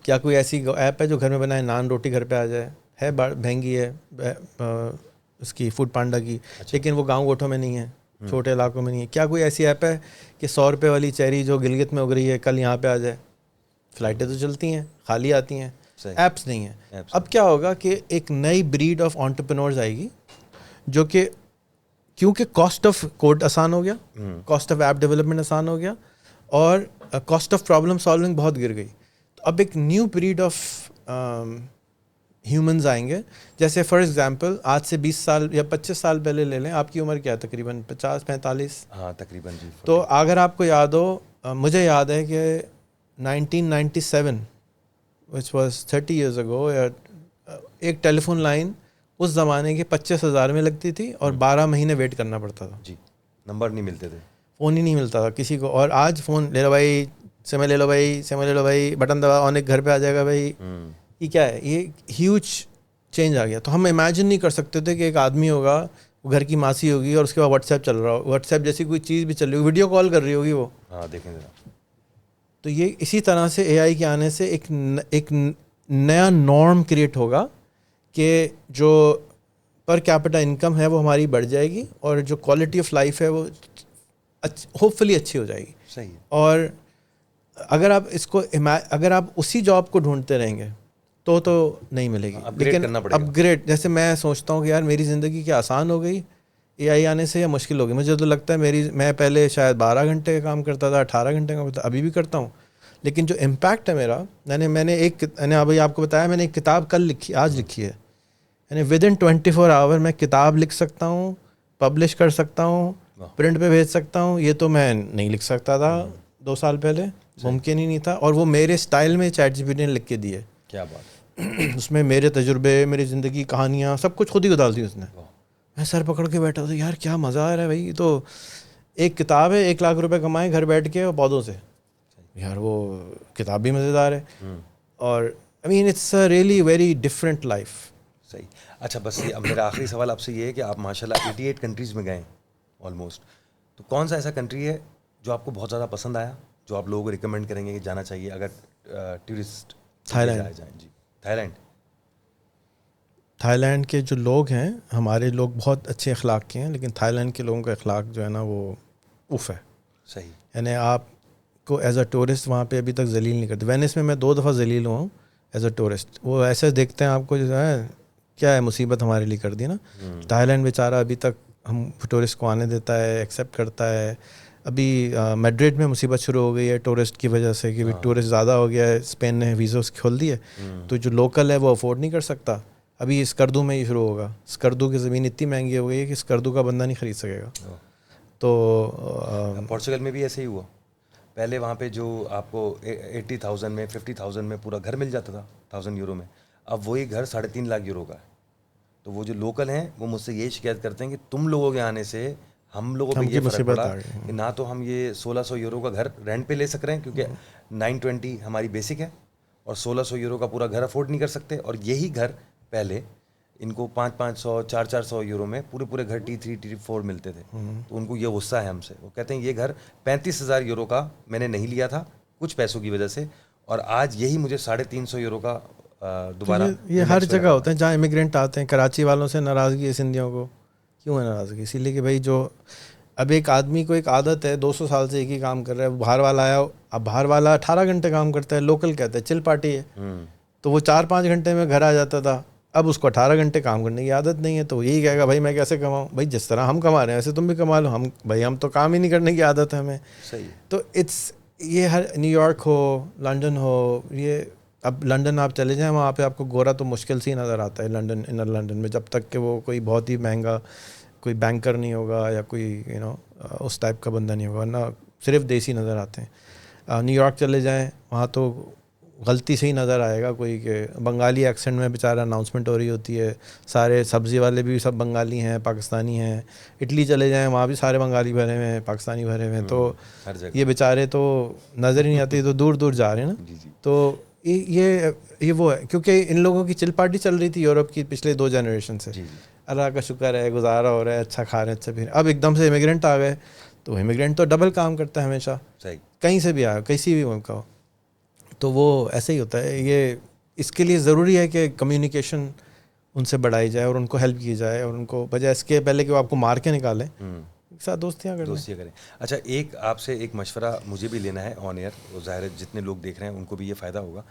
کیا کوئی ایسی ایپ ہے جو گھر میں بنائے نان روٹی گھر پہ آ جائے؟ ہے مہنگی ہے اس کی فوڈ پانڈا کی، لیکن وہ گاؤں گوٹھوں میں نہیں ہے، چھوٹے علاقوں میں نہیں ہے. کیا کوئی ایسی ایپ ہے کہ 100 روپے والی چیری جو گلگت میں اگ رہی ہے کل یہاں پہ آ جائے؟ فلائٹیں تو چلتی ہیں، خالی آتی ہیں، ایپس نہیں ہیں. اب کیا ہوگا کہ ایک نئی بریڈ آف انٹرپرینورز آئے گی جو کہ کیونکہ کاسٹ آف کوڈ آسان ہو گیا، کاسٹ آف ایپ ڈیولپمنٹ آسان ہو گیا، اور کاسٹ آف پرابلم سالونگ بہت گر گئی. تو اب ایک نیو بریڈ آف ہیومنز آئیں گے. جیسے فار ایگزامپل آج سے 20 سال یا 25 سال پہلے لے لیں، آپ کی عمر کیا ہے؟ تقریباً 50-45. ہاں تقریباً جی. تو اگر آپ کو یاد ہو، مجھے یاد ہے کہ 1997 which was 30 years ago، ایک ٹیلی فون لائن اس زمانے کے 25,000 میں لگتی تھی اور 12 مہینے ویٹ کرنا پڑتا تھا. جی، نمبر نہیں ملتے تھے، فون ہی نہیں ملتا تھا کسی کو. اور آج فون لے لو بھائی، سمے لے لو بھائی، سمے لے لو بھائی، بٹن دبا اور ایک گھر پہ آ جائے گا بھائی. یہ کیا ہے؟ یہ ہیوج چینج آ گیا. تو ہم امیجن نہیں کر سکتے تھے کہ ایک آدمی ہوگا، وہ گھر کی ماسی ہوگی اور اس کے بعد واٹس ایپ چل رہا ہو، واٹس ایپ جیسی کوئی چیز بھی چل رہی ہوگی، ویڈیو کال کر رہی ہوگی وہ. ہاں دیکھیں ذرا. تو یہ اسی طرح سے اے آئی کے آنے سے ایک نیا نارم کریٹ ہوگا کہ جو پر کیپٹا انکم ہے وہ ہماری بڑھ جائے گی، اور جو کوالٹی آف لائف ہے وہ ہوپ فلی اچھی ہو جائے گی. صحیح. اور اگر آپ اسی جاب کو ڈھونڈتے رہیں گے تو نہیں ملے گی. اپگریڈ کرنا پڑے گا. اپگریڈ، جیسے میں سوچتا ہوں کہ یار میری زندگی کیا آسان ہو گئی اے آئی آنے سے یا مشکل ہو گئی؟ مجھے تو لگتا ہے میں پہلے شاید 12 گھنٹے کا کام کرتا تھا، 18 گھنٹے کا کرتا، ابھی بھی کرتا ہوں. لیکن جو امپیکٹ ہے میرا، میں نے ابھی آپ کو بتایا، میں نے ایک کتاب آج لکھی ہے. یعنی ود ان 24 آور میں کتاب لکھ سکتا ہوں، پبلش کر سکتا ہوں، پرنٹ پہ بھیج سکتا ہوں. یہ تو میں نہیں لکھ سکتا تھا 2 سال پہلے، ممکن ہی نہیں تھا. اور وہ میرے سٹائل میں چیٹ جی پی ٹی نے لکھ کے دیے. کیا بات. اس میں میرے تجربے، میری زندگی کہانیاں سب کچھ خود ہی ڈال دی اس نے. میں سر پکڑ کے بیٹھا تھا، یار کیا مزہ آ رہا ہے بھائی. یہ تو ایک کتاب ہے، 1 لاکھ روپے کمائے گھر بیٹھ کے اور پودوں سے. یار وہ کتاب بھی مزیدار ہے. اور I mean it's a really very different life. صحیح. اچھا بس اب میرا آخری سوال آپ سے یہ ہے کہ آپ ماشاء اللہ 88 کنٹریز میں گئے آلموسٹ، تو کون سا ایسا کنٹری ہے جو آپ کو بہت زیادہ پسند آیا، جو آپ لوگوں کو ریکمینڈ کریں گے کہ جانا چاہیے اگر ٹورسٹ؟ Thailand. جی، تھائی لینڈ کے جو لوگ ہیں، ہمارے لوگ بہت اچھے اخلاق کے ہیں، لیکن تھائی لینڈ کے لوگوں کا اخلاق جو ہے نا وہ اوف ہے. صحیح. یعنی آپ کو ایز اے ٹورسٹ وہاں پہ ابھی تک ذلیل نہیں کرتے. وینس میں 2 دفعہ ذلیل ہوا ہوں ایز اے ٹورسٹ. وہ ایسے دیکھتے ہیں آپ کو جو ہے کیا ہے، مصیبت ہمارے لیے کر دی نا. تھائی لینڈ بیچارہ ابھی تک ہم ٹورسٹ کو آنے دیتا ہے، ایکسیپٹ کرتا ہے. ابھی میڈرڈ میں مصیبت شروع ہو گئی ہے ٹورسٹ کی وجہ سے کہ ٹورسٹ زیادہ ہو گیا ہے. اسپین نے ویزاز کھول دیے، تو جو لوکل ہے وہ افورڈ نہیں کر سکتا. ابھی اسکردو میں ہی شروع ہوگا. اسکردو کی زمین اتنی مہنگی ہو گئی ہے کہ اسکردو کا بندہ نہیں خرید سکے گا. تو پورچگل میں بھی ایسے ہی ہوا. پہلے وہاں پہ جو آپ کو 80,000 میں 50,000 میں پورا گھر مل جاتا تھا 1000 یورو میں، اب وہی گھر 3.5 لاکھ یورو کا ہے. تو وہ جو لوکل ہیں وہ مجھ سے یہی شکایت کرتے ہیں کہ تم لوگوں کے آنے سے ہم لوگوں پہ یہ فرق پڑا کہ نہ تو ہم یہ 1600 یورو کا گھر رینٹ پہ لے سک رہے ہیں کیونکہ 920 ہماری بیسک ہے، اور 1600 یورو کا پورا گھر افورڈ نہیں کر سکتے. اور یہی گھر پہلے ان کو 500 400 یورو میں پورے گھر T3 T4 ملتے تھے. تو ان کو یہ غصہ ہے ہم سے. وہ کہتے ہیں یہ گھر 35,000 یورو کا میں نے نہیں لیا تھا کچھ پیسوں کی وجہ سے، اور آج یہی مجھے 350 یورو کا دوبارہ. یہ ہر جگہ ہوتا ہے جہاں امیگرینٹ آتے ہیں. کراچی والوں سے ناراضگی ہے سندھیوں کو. کیوں ہے ناراضگی؟ اسی لیے کہ بھائی جو اب ایک آدمی کو ایک عادت ہے 200 سال سے ایک ہی کام کر رہا ہے. باہر والا آیا، اب باہر والا 18 گھنٹے کام کرتا ہے، لوکل کہتا ہے چل پارٹی ہے، تو وہ 4-5 گھنٹے میں گھر آ جاتا تھا. اب اس کو 18 گھنٹے کام کرنے کی عادت نہیں ہے, تو یہی کہے گا بھائی میں کیسے کماؤں. بھائی جس طرح ہم کما رہے ہیں ویسے تم بھی کما لو. ہم تو کام ہی نہیں کرنے کی عادت ہے ہمیں. صحیح. تو یہ ہر نیو یارک ہو, لنڈن ہو, یہ اب لنڈن آپ چلے جائیں وہاں پہ آپ کو گورا تو مشکل سے ہی نظر آتا ہے لنڈن, انر لنڈن میں, جب تک کہ وہ کوئی بہت ہی مہنگا کوئی بینکر نہیں ہوگا یا کوئی اس ٹائپ کا بندہ نہیں ہوگا, ورنہ صرف دیسی نظر آتے ہیں. نیو یارک چلے جائیں وہاں تو غلطی سے ہی نظر آئے گا کوئی کہ بنگالی ایکسنٹ میں بیچارہ اناؤنسمنٹ ہو رہی ہوتی ہے, سارے سبزی والے بھی سب بنگالی ہیں, پاکستانی ہیں. اٹلی چلے جائیں وہاں بھی سارے بنگالی بھرے ہوئے ہیں, پاکستانی بھرے ہوئے ہیں. تو یہ بیچارے تو نظر ہی نہیں آتے, تو دور دور جا رہے ہیں نا. تو یہ وہ ہے, کیونکہ ان لوگوں کی چل پارٹی چل رہی تھی یورپ کی پچھلے 2 جنریشن سے. اللہ کا شکر ہے, گزارا ہو رہا ہے, اچھا کھا رہے ہیں, اچھا پی رہے ہیں. اب ایک دم سے امیگرینٹ آ گئے, تو امیگرینٹ تو ڈبل کام کرتا ہے ہمیشہ, کہیں سے بھی آیا, کسی بھی ملک کا ہو. تو وہ ایسے ہی ہوتا ہے. یہ اس کے لیے ضروری ہے کہ کمیونیکیشن ان سے بڑھائی جائے اور ان کو ہیلپ کی جائے, اور ان کو بجائے اس کے پہلے کہ وہ آپ کو مار کے نکالیں, ساتھ دوستیاں کریں. اچھا, ایک آپ سے ایک مشورہ مجھے بھی لینا ہے آن ایئر, ظاہر ہے جتنے لوگ دیکھ رہے ہیں ان کو بھی یہ فائدہ ہوگا.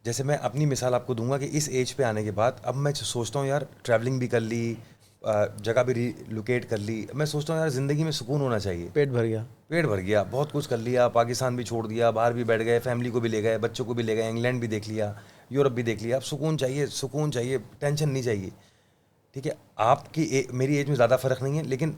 جیسے میں اپنی مثال آپ کو دوں گا کہ اس ایج پہ آنے کے بعد اب میں سوچتا ہوں یار ٹریولنگ بھی کر لی, جگہ بھی ریلوکیٹ کر لی, میں سوچتا ہوں یار زندگی میں سکون ہونا چاہیے. پیٹ بھر گیا, بہت کچھ کر لیا, پاکستان بھی چھوڑ دیا, باہر بھی بیٹھ گئے, فیملی کو بھی لے گئے, بچوں کو بھی لے گئے, انگلینڈ بھی دیکھ لیا, یورپ بھی دیکھ لیا. اب سکون چاہیے, ٹینشن نہیں چاہیے. ٹھیک ہے, آپ کی میری ایج میں زیادہ فرق نہیں ہے, لیکن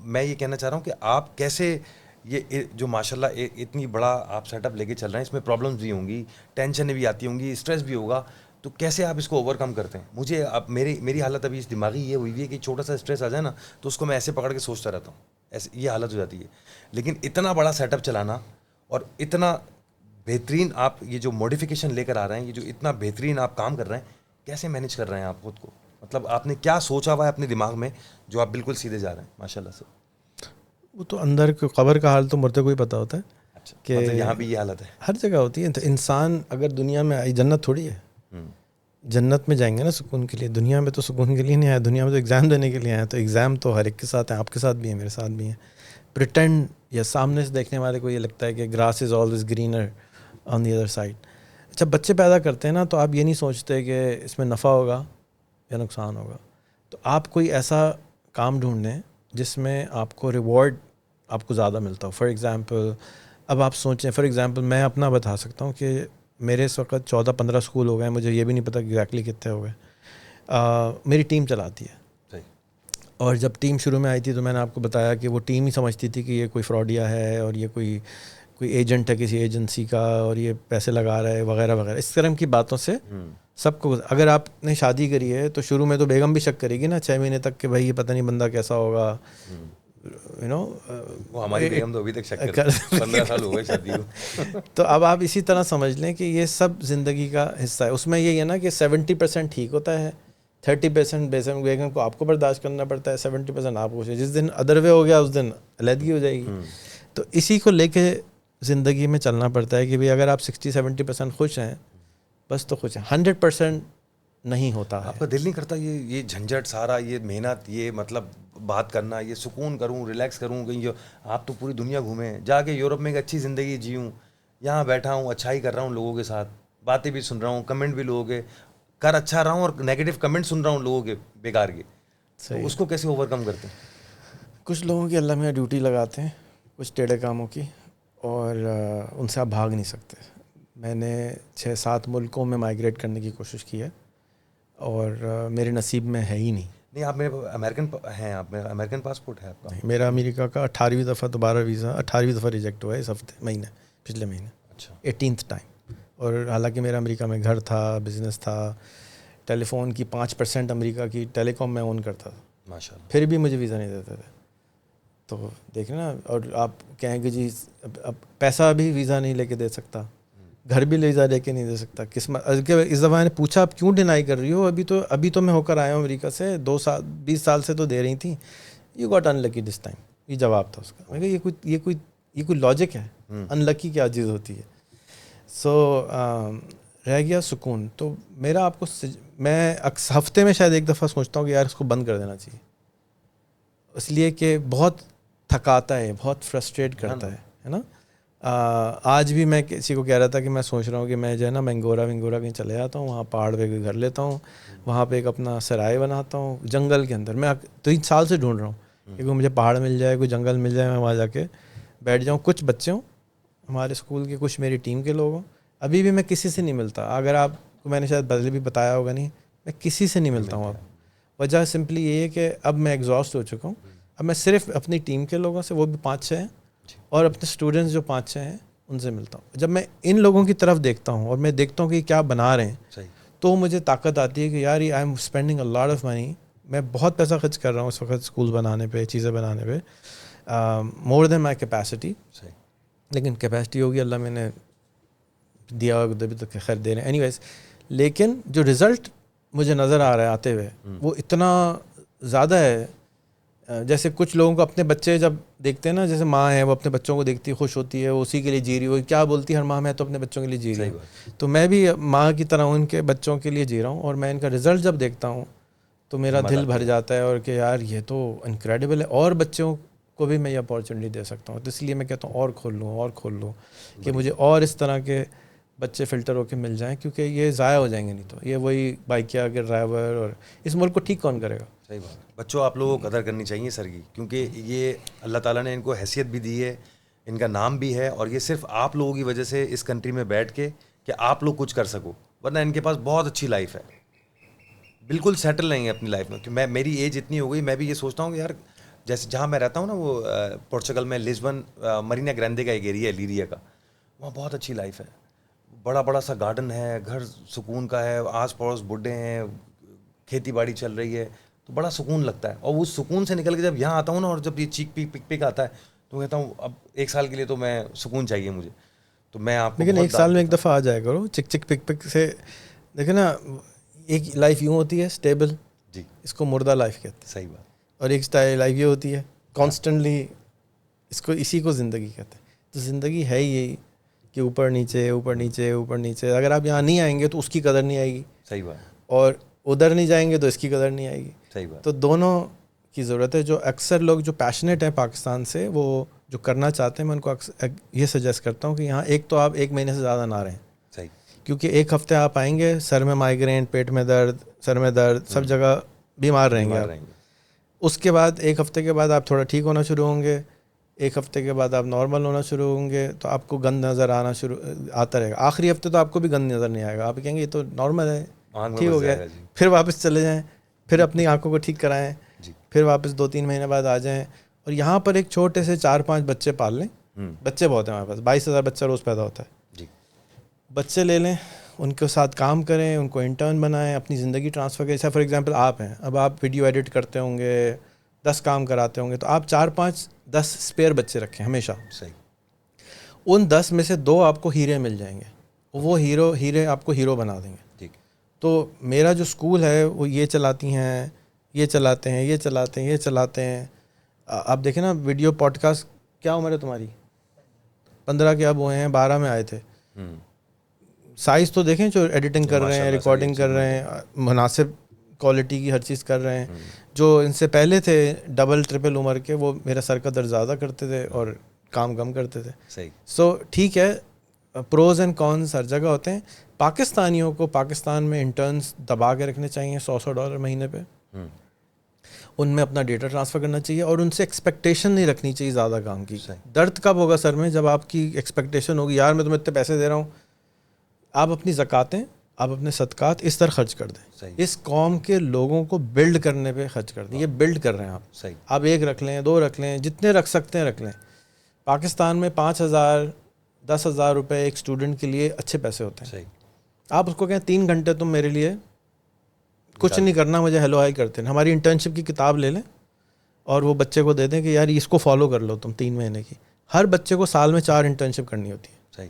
میں یہ کہنا چاہ رہا ہوں کہ آپ کیسے یہ جو ماشاء اللہ اتنی بڑا آپ سیٹ اپ لے کے چل رہے ہیں, اس میں پرابلمس بھی ہوں گی, ٹینشنیں بھی آتی ہوں گی, اسٹریس بھی ہوگا, تو کیسے آپ اس کو اوور کم کرتے ہیں؟ مجھے اب میری حالت ابھی اس دماغی یہ ہوئی ہے کہ چھوٹا سا اسٹریس آ جائے نا تو اس کو میں ایسے پکڑ کے سوچتا رہتا ہوں, ایسے یہ حالت ہو جاتی ہے. لیکن اتنا بڑا سیٹ اپ چلانا اور اتنا بہترین آپ یہ جو موڈیفیکیشن لے کر آ رہے ہیں, یہ جو اتنا بہترین آپ کام کر رہے ہیں, کیسے مینیج کر رہے ہیں آپ خود کو؟ مطلب آپ نے کیا سوچا ہوا ہے اپنے دماغ میں جو آپ بالکل سیدھے جا رہے ہیں ماشاء اللہ سے؟ وہ تو اندر قبر کا حال تو مردے کو ہی پتہ ہوتا ہے. اچھا, کہ مطلب یہاں بھی یہ حالت ہے, ہر جگہ ہوتی ہے. تو انسان اگر دنیا میں آئی, جنت تھوڑی ہے, جنت میں جائیں گے نا سکون کے لیے, دنیا میں تو سکون کے لیے نہیں آیا, دنیا میں تو ایگزام دینے کے لیے آیا. تو ایگزام تو ہر ایک کے ساتھ ہیں, آپ کے ساتھ بھی ہیں, میرے ساتھ بھی ہیں. پریٹینڈ یا سامنے سے دیکھنے والے کو یہ لگتا ہے کہ grass is always greener on the other side. جب بچے پیدا کرتے ہیں نا تو آپ یہ نہیں سوچتے کہ اس میں نفع ہوگا یا نقصان ہوگا. تو آپ کوئی ایسا کام ڈھونڈیں جس میں آپ کو ریوارڈ آپ کو زیادہ ملتا ہو. فار ایگزامپل اب آپ سوچیں, فار ایگزامپل میں اپنا بتا سکتا ہوں کہ میرے اس وقت 14-15 اسکول ہو گئے, مجھے یہ بھی نہیں پتہ ایگزیکٹلی کتنے ہو گئے. میری ٹیم چلاتی ہے, اور جب ٹیم شروع میں آئی تھی تو میں نے آپ کو بتایا کہ وہ ٹیم ہی سمجھتی تھی کہ یہ کوئی فراڈیا ہے اور یہ کوئی ایجنٹ ہے کسی ایجنسی کا اور یہ پیسے لگا رہا ہے وغیرہ وغیرہ. اس طرح کی باتوں سے سب کو, اگر آپ نے شادی کری ہے تو شروع میں تو بیگم بھی شک کرے گی نا 6 مہینے تک کہ بھائی یہ پتہ نہیں بندہ کیسا ہوگا. وہ ہماری بیگم تو ابھی تک شک کرتی ہے, 15 سال ہو گئے شادی کو. تو اب آپ اسی طرح سمجھ لیں کہ یہ سب زندگی کا حصہ ہے. اس میں یہ ہے نا کہ 70% ٹھیک ہوتا ہے, 30% بیگم کو آپ کو برداشت کرنا پڑتا ہے, 70% آپ کو. جس دن ادر وے ہو گیا اس دن علیحدگی ہو جائے گی. تو اسی کو لے کے زندگی میں چلنا پڑتا ہے کہ بھئی اگر آپ 60-70% خوش ہیں بس تو خوش ہیں. 100% نہیں ہوتا ہے. آپ کا دل نہیں کرتا یہ جھنجھٹ سارا, یہ محنت, یہ مطلب بات کرنا, یہ سکون کروں, ریلیکس کروں کہیں. آپ تو پوری دنیا گھومیں, جا کے یورپ میں ایک اچھی زندگی جیوں, یہاں بیٹھا ہوں, اچھائی کر رہا ہوں لوگوں کے ساتھ, باتیں بھی سن رہا ہوں, کمنٹ بھی لوگوں کے کر اچھا رہا ہوں, اور نیگیٹو کمنٹ سن رہا ہوں لوگوں کے بیکار کے. تو اس کو کیسے اوور کم کرتے ہیں؟ کچھ لوگوں کی اللہ میں ڈیوٹی لگاتے ہیں, کچھ ٹیڑھے کاموں کی, اور ان سے آپ بھاگ نہیں سکتے. میں نے 6-7 ملکوں میں مائیگریٹ کرنے کی کوشش کی ہے اور میرے نصیب میں ہے ہی نہیں. نہیں, آپ میرے امریکن ہیں, آپ میرا امریکن پاسپورٹ ہے آپ کا؟ میرا امریکہ کا 18ویں دفعہ دوبارہ ویزا 18ویں دفعہ ریجیکٹ ہوا ہے اس ہفتے پچھلے مہینے. اچھا, 18th ٹائم. اور حالانکہ میرا امریکہ میں گھر تھا, بزنس تھا, ٹیلی فون کی 5% امریکہ کی ٹیلی کام میں اون کرتا تھا, ماشاء اللہ, پھر بھی مجھے ویزا نہیں دیتے تھے. تو دیکھیں نا, اور آپ کہیں کہ جی اب پیسہ بھی ویزا نہیں لے کے دے سکتا, گھر بھی ویزا لے کے نہیں دے سکتا. قسمت اس دفعہ میں نے پوچھا آپ کیوں ڈینائی کر رہی ہو, ابھی تو میں ہو کر آیا ہوں امریکہ سے, 20 سال سے تو دے رہی تھیں. You got in lucky this time, یہ جواب تھا اس کا. میں کہا یہ کوئی لاجک ہے؟ ان لکی کیا چیز ہوتی ہے؟ سو رہ گیا سکون. تو میرا آپ کو میں ہفتے میں شاید ایک دفعہ سوچتا ہوں کہ یار اس کو بند کر دینا چاہیے, اس لیے کہ بہت تھکاتا ہے, بہت فرسٹریٹ کرتا ہے نا. آج بھی میں کسی کو کہہ رہا تھا کہ میں سوچ رہا ہوں کہ میں جو ہے نا منگورا کہیں چلے جاتا ہوں, وہاں پہاڑ پہ کوئی گھر لیتا ہوں, وہاں پہ ایک اپنا سرائے بناتا ہوں جنگل کے اندر. میں 3 سال سے ڈھونڈ رہا ہوں کہ کوئی مجھے پہاڑ مل جائے, کوئی جنگل مل جائے, میں وہاں جا کے بیٹھ جاؤں. کچھ بچے ہوں ہمارے اسکول کے, کچھ میری ٹیم کے لوگ ہوں. ابھی بھی میں کسی سے نہیں ملتا. اگر آپ کو میں نے شاید بدلے بھی بتایا ہوگا نہیں, میں کسی سے نہیں ملتا ہوں اب. وجہ سمپلی یہ ہے کہ اب میں ایگزاسٹ ہو چکا ہوں. اب میں صرف اپنی ٹیم کے لوگوں سے, وہ بھی 5-6 ہیں, اور اپنے اسٹوڈنٹس جو 5-6 ہیں ان سے ملتا ہوں. جب میں ان لوگوں کی طرف دیکھتا ہوں اور میں دیکھتا ہوں کہ کیا بنا رہے ہیں, تو مجھے طاقت آتی ہے کہ یار I am spending a lot of money. میں بہت پیسہ خرچ کر رہا ہوں اس وقت اسکول بنانے پہ, چیزیں بنانے پہ, مور دین مائی کیپیسٹی. لیکن کیپیسٹی ہوگی اللہ میں نے دیا ہوگا تبھی تو خیر دے رہے ہیں. اینی ویز, لیکن جو رزلٹ مجھے نظر آ رہا ہے آتے ہوئے وہ اتنا زیادہ ہے. جیسے کچھ لوگوں کو اپنے بچے جب دیکھتے ہیں نا, جیسے ماں ہے وہ اپنے بچوں کو دیکھتی ہے, خوش ہوتی ہے, وہ اسی کے لیے جی رہی, وہ کیا بولتی ہے ہر ماں, میں تو اپنے بچوں کے لیے جی رہی ہوں. تو میں بھی ماں کی طرح ان کے بچوں کے لیے جی رہا ہوں, اور میں ان کا رزلٹ جب دیکھتا ہوں تو میرا دل بھر جاتا ہے, اور کہ یار یہ تو انکریڈیبل ہے, اور بچوں کو بھی میں یہ اپارچونیٹی دے سکتا ہوں. تو اس لیے میں کہتا ہوں اور کھول لوں کہ مجھے اور اس طرح کے بچے فلٹر ہو کے مل جائیں, کیونکہ یہ ضائع ہو جائیں گے نہیں تو. یہ وہی بائکیا کے ڈرائیور, اور اس ملک کو ٹھیک کون کرے گا. صحیح بات. بچوں آپ لوگوں کو قدر کرنی چاہیے سر کی, کیونکہ یہ اللہ تعالیٰ نے ان کو حیثیت بھی دی ہے, ان کا نام بھی ہے, اور یہ صرف آپ لوگوں کی وجہ سے اس کنٹری میں بیٹھ کے کہ آپ لوگ کچھ کر سکو, ورنہ ان کے پاس بہت اچھی لائف ہے, بالکل سیٹل نہیں ہے اپنی لائف میں. کہ میری ایج اتنی ہو گئی, میں بھی یہ سوچتا ہوں کہ یار جیسے جہاں میں رہتا ہوں نا, وہ پورچگل میں لسبن, مرینا گرینڈے کا ایک ایریا ہے لیریا کا, وہاں بہت اچھی لائف ہے, بڑا سا گارڈن ہے, گھر سکون کا ہے, آس پڑوس بڈھے ہیں, کھیتی باڑی چل رہی ہے, تو بڑا سکون لگتا ہے. اور اس سکون سے نکل کے جب یہاں آتا ہوں نا, اور جب یہ چیک پک آتا ہے, تو کہتا ہوں اب 1 سال کے لیے تو میں سکون چاہیے مجھے. تو میں آپ کو, لیکن 1 سال میں ایک دفعہ آ جائے کرو. چک پک سے دیکھیں نا, ایک لائف یوں ہوتی ہے اسٹیبل, جی اس کو مردہ لائف کہتے ہیں. صحیح بات. اور ایک لائف یہ ہوتی ہے کانسٹنٹلی, اسی کو زندگی کہتے ہیں. تو زندگی ہے یہی کہ اوپر نیچے اوپر نیچے اوپر نیچے. اگر آپ یہاں نہیں آئیں گے تو اس کی قدر نہیں آئے گی. صحیح بات. اور ادھر نہیں جائیں گے تو اس کی قدر نہیں آئے گی. صحیح بات. تو دونوں کی ضرورت ہے. جو اکثر لوگ جو پیشنیٹ ہیں پاکستان سے, وہ جو کرنا چاہتے ہیں, میں ان کو یہ سجیسٹ کرتا ہوں کہ یہاں ایک تو آپ 1 مہینے سے زیادہ نہ رہیں. صحیح. کیونکہ 1 ہفتے آپ آئیں گے, سر میں مائیگرین, پیٹ میں درد, سر میں درد, سب جگہ بیمار رہیں گے آپ. اس کے بعد 1 ہفتے کے بعد آپ تھوڑا ٹھیک ہونا شروع ہوں گے, 1 ہفتے کے بعد آپ نارمل ہونا شروع ہوں گے, تو آپ کو گند نظر آتا رہے گا. آخری ہفتے تو آپ کو بھی گند نظر نہیں آئے گا, آپ کہیں گے یہ تو نارمل ہے, ٹھیک ہو گیا. پھر واپس چلے جائیں, پھر اپنی آنکھوں کو ٹھیک کرائیں, پھر واپس 2-3 مہینے بعد آ جائیں. اور یہاں پر ایک چھوٹے سے 4-5 بچے پال لیں. بچے بہت ہیں ہمارے پاس, 22,000 بچہ روز پیدا ہوتا ہے. بچے لے لیں, ان کے ساتھ کام کریں, ان کو انٹرن بنائیں, اپنی زندگی ٹرانسفر کریں. جیسے فار ایگزامپل آپ ہیں, اب آپ ویڈیو ایڈٹ کرتے ہوں گے, 10 کام کراتے ہوں گے, تو آپ 4-5-10 اسپیئر بچے رکھیں ہمیشہ. صحیح. ان 10 میں سے 2 آپ کو ہیرے مل جائیں گے, وہ ہیرے آپ کو ہیرو بنا دیں گے. ٹھیک. تو میرا جو اسکول ہے وہ یہ چلاتی ہیں, یہ چلاتے ہیں, یہ چلاتے ہیں, یہ چلاتے ہیں. آپ دیکھیں نا ویڈیو پوڈ کاسٹ, کیا عمر ہے تمہاری؟ 15 کے اب ہوئے ہیں, 12 میں آئے تھے. سائز تو دیکھیں جو ایڈیٹنگ کر رہے ہیں, ریکارڈنگ کر رہے ہیں, مناسب کوالٹی کی ہر چیز کر رہے ہیں. جو ان سے پہلے تھے ڈبل ٹرپل عمر کے, وہ میرا سر کا درد زیادہ کرتے تھے اور کام کم کرتے تھے. صحیح. سو ٹھیک ہے, پروز اینڈ کونس ہر جگہ ہوتے ہیں. پاکستانیوں کو پاکستان میں انٹرنس دبا کے رکھنے چاہیے $100 مہینے پہ. ان میں اپنا ڈیٹا ٹرانسفر کرنا چاہیے, اور ان سے ایکسپیکٹیشن نہیں رکھنی چاہیے زیادہ کام کی. درد کب ہوگا سر میں؟ جب آپ کی ایکسپیکٹیشن ہوگی یار میں تمہیں اتنے پیسے دے رہا ہوں, آپ اپنی زکاتیں, آپ اپنے صدقات اس طرح خرچ کر دیں. اس قوم کے لوگوں کو بلڈ کرنے پہ خرچ کر دیں. یہ بلڈ کر رہے ہیں آپ. صحیح. آپ 1 رکھ لیں, 2 رکھ لیں, جتنے رکھ سکتے ہیں رکھ لیں. پاکستان میں 5,000 10,000 روپے ایک اسٹوڈنٹ کے لیے اچھے پیسے ہوتے ہیں. صحیح. آپ اس کو کہیں 3 گھنٹے تم میرے لیے کچھ نہیں کرنا, مجھے ہیلو ہائی کرتے ہیں. ہماری انٹرنشپ کی کتاب لے لیں اور وہ بچے کو دے دیں کہ یار اس کو فالو کر لو تم 3 مہینے کی. ہر بچے کو سال میں 4 انٹرنشپ کرنی ہوتی ہے. صحیح.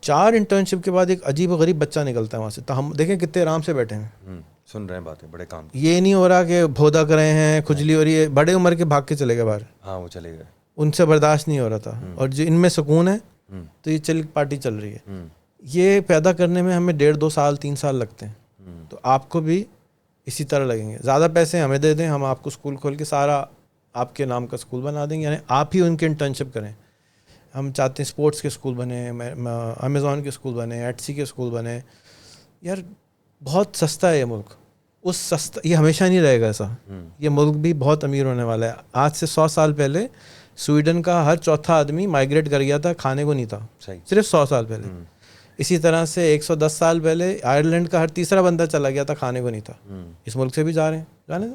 4 انٹرنشپ کے بعد ایک عجیب و غریب بچہ نکلتا ہے وہاں سے. تو ہم دیکھیں کتنے آرام سے بیٹھے ہیں, سن رہے ہیں باتیں, بڑے کام. یہ نہیں ہو رہا کہ بھودا کر رہے ہیں, کھجلی ہو رہی ہے. بڑے عمر کے بھاگ کے چلے گئے باہر. ہاں وہ چلے گئے, ان سے برداشت نہیں ہو رہا تھا. اور جو ان میں سکون ہے تو یہ پارٹی چل رہی ہے. یہ پیدا کرنے میں ہمیں 1.5-2 سال 3 سال لگتے ہیں. تو آپ کو بھی اسی طرح لگیں گے. زیادہ پیسے ہمیں دے دیں, ہم آپ کو اسکول کھول کے سارا آپ کے نام کا اسکول بنا دیں گے, یعنی آپ ہی ان کے انٹرنشپ کریں. ہم چاہتے ہیں اسپورٹس کے اسکول بنے, امیزون کے اسکول بنے, ایٹسی کے اسکول بنے. یار بہت سستا ہے یہ ملک, اس سستا, یہ ہمیشہ نہیں رہے گا ایسا. یہ ملک بھی بہت امیر ہونے والا ہے. آج سے 100 سال پہلے سویڈن کا ہر چوتھا آدمی مائیگریٹ کر گیا تھا, کھانے کو نہیں تھا, صرف 100 سال پہلے. اسی طرح سے 110 سال پہلے آئرلینڈ کا ہر تیسرا بندہ چلا گیا تھا, کھانے کو نہیں تھا. اس ملک سے بھی جا رہے ہیں, جانے دیں,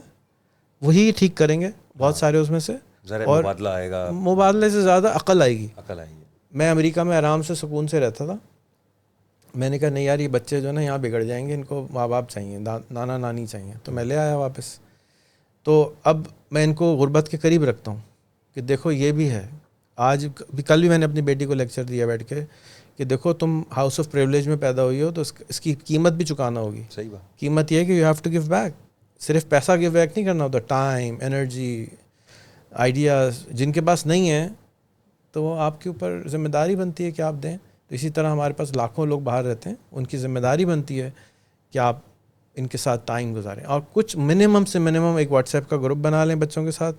وہی ٹھیک کریں گے بہت سارے اس میں سے. اور مبادلہ آئے گا, مبادلے سے زیادہ عقل آئے گی. عقل آئے گی. میں امریکہ میں آرام سے سکون سے رہتا تھا. میں نے کہا نہیں یار یہ بچے جو ہے نا یہاں بگڑ جائیں گے, ان کو ماں باپ چاہیے, نانا نانی چاہیے. تو میں لے آیا واپس. تو اب میں ان کو غربت کے قریب رکھتا ہوں کہ دیکھو یہ بھی ہے. آج کل بھی میں نے اپنی بیٹی کو لیکچر دیا بیٹھ کے کہ دیکھو تم ہاؤس آف پریولیج میں پیدا ہوئی ہو تو اس کی قیمت بھی چکانا ہوگی. صحیح بات. قیمت یہ ہے کہ you have to give back. صرف پیسہ گیو بیک نہیں کرنا ہوتا, ٹائم, انرجی, آئیڈیاز. جن کے پاس نہیں ہیں تو وہ آپ کے اوپر ذمہ داری بنتی ہے کہ آپ دیں. تو اسی طرح ہمارے پاس لاکھوں لوگ باہر رہتے ہیں, ان کی ذمہ داری بنتی ہے کہ آپ ان کے ساتھ ٹائم گزاریں. اور کچھ منیمم سے منیمم ایک واٹس ایپ کا گروپ بنا لیں بچوں کے ساتھ,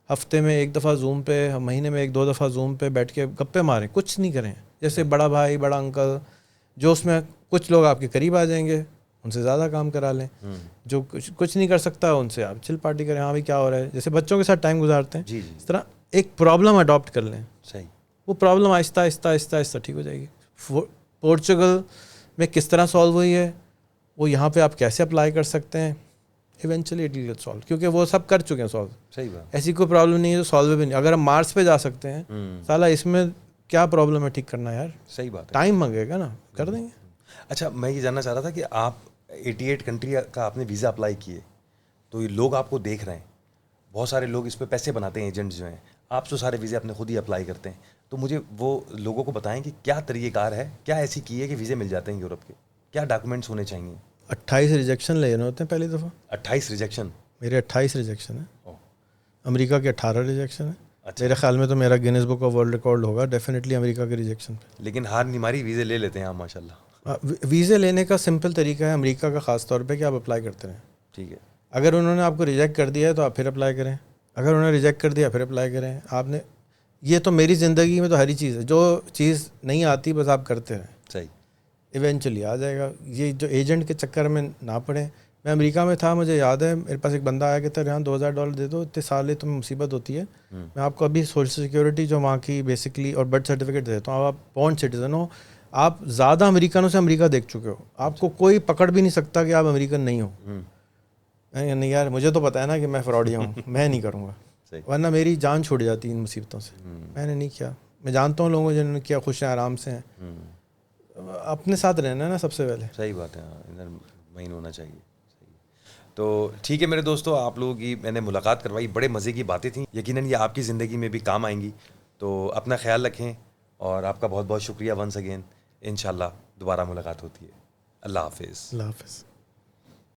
ہفتے میں 1 دفعہ زوم پہ, مہینے میں 1-2 دفعہ زوم پہ بیٹھ کے گپے ماریں. کچھ نہیں کریں, جیسے بڑا بھائی, بڑا انکل, جو اس میں کچھ لوگ آپ کے قریب آ جائیں گے, ان سے زیادہ کام کرا لیں. جو کچھ نہیں کر سکتا ان سے آپ چل پارٹی کریں. ہاں بھائی کیا ہو رہا ہے, جیسے بچوں کے ساتھ ٹائم گزارتے ہیں اس طرح ایک پرابلم اڈاپٹ کر لیں. صحیح. وہ پرابلم آہستہ آہستہ آہستہ آہستہ ٹھیک ہو جائے گی. پورچوگل میں کس طرح سالو ہوئی ہے, وہ یہاں پہ آپ کیسے اپلائی کر سکتے ہیں, eventually it will get solve, کیونکہ وہ سب کر چکے ہیں سالو. صحیح بات. ایسی کوئی پرابلم نہیں ہے جو سالو بھی نہیں. اگر ہم مارس پہ جا سکتے ہیں, سالہ اس میں کیا پرابلم ہے ٹھیک کرنا یار. صحیح بات ہے. ٹائم مانگے گا نا, کر دیں گے. اچھا, میں یہ جاننا چاہ رہا تھا کہ آپ 88 کنٹری کا آپ نے ویزا اپلائی کیے, تو یہ لوگ آپ کو دیکھ رہے ہیں, بہت سارے لوگ اس پہ پیسے بناتے ہیں, ایجنٹس جو ہیں. آپ تو سارے ویزے اپنے خود ہی اپلائی کرتے ہیں, تو مجھے وہ لوگوں کو بتائیں کہ کیا طریقہ کار ہے, کیا ایسی کی ہے کہ ویزے مل جاتے ہیں یورپ کے, کیا ڈاکومنٹس ہونے چاہیے. 28 ریجیکشن لینے ہوتے ہیں پہلی دفعہ. 28 ریجیکشن. میرے 28 ریجیکشن ہیں. امریکہ کے 18 ریجیکشن ہیں. اچھا. میرے خیال میں تو میرا Guinness book of world record ہوگا ڈیفینیٹلی امریکہ کے ریجیکشن پہ. لیکن ہار نہیں ماری, ویزے لے لیتے ہیں آپ ماشاء اللہ. ویزے لینے کا سمپل طریقہ ہے امریکہ کا خاص طور پہ کہ آپ اپلائی کرتے رہیں. ٹھیک ہے. اگر انہوں نے آپ کو ریجیکٹ کر دیا ہے تو آپ پھر اپلائی کریں. اگر انہوں نے ریجیکٹ کر دیا پھر اپلائی کریں. آپ نے یہ تو میری زندگی میں تو ہر ہی چیز ہے, جو چیز نہیں آتی بس آپ کرتے رہیں. صحیح. ایونچولی آ جائے گا. یہ جو ایجنٹ کے چکر میں نہ پڑیں. میں امریکہ میں تھا, مجھے یاد ہے میرے پاس ایک بندہ آیا کہتا ہے یہاں $2000 دے دو, اتنے سال تمہیں مصیبت ہوتی ہے, میں آپ کو ابھی سوشل سیکورٹی جو وہاں کی بیسکلی اور برتھ سرٹیفکیٹ دیتا ہوں, آپ بورن سٹیزن ہو, آپ زیادہ امریکنوں سے امریکہ دیکھ چکے ہو, آپ کو کوئی پکڑ بھی نہیں سکتا کہ آپ امریکن نہیں ہو. نہیں یار مجھے تو پتا ہے نا کہ میں فراڈیا ہوں, میں نہیں کروں گا, ورنہ میری جان چھوڑ جاتی ان مصیبتوں سے. میں نے نہیں کیا. میں جانتا ہوں لوگوں جنہوں نے کیا, خوش ہیں, آرام سے ہیں. اپنے ساتھ رہنا ہے نا سب سے پہلے. صحیح بات ہے, ادھر مین ہونا چاہیے. تو ٹھیک ہے میرے دوستو, آپ لوگوں کی میں نے ملاقات کروائی, بڑے مزے کی باتیں تھیں, یقیناً یہ آپ کی زندگی میں بھی کام آئیں گی. تو اپنا خیال رکھیں, اور آپ کا بہت بہت شکریہ ونس اگین. انشاءاللہ دوبارہ ملاقات ہوتی ہے. اللہ حافظ. اللہ حافظ.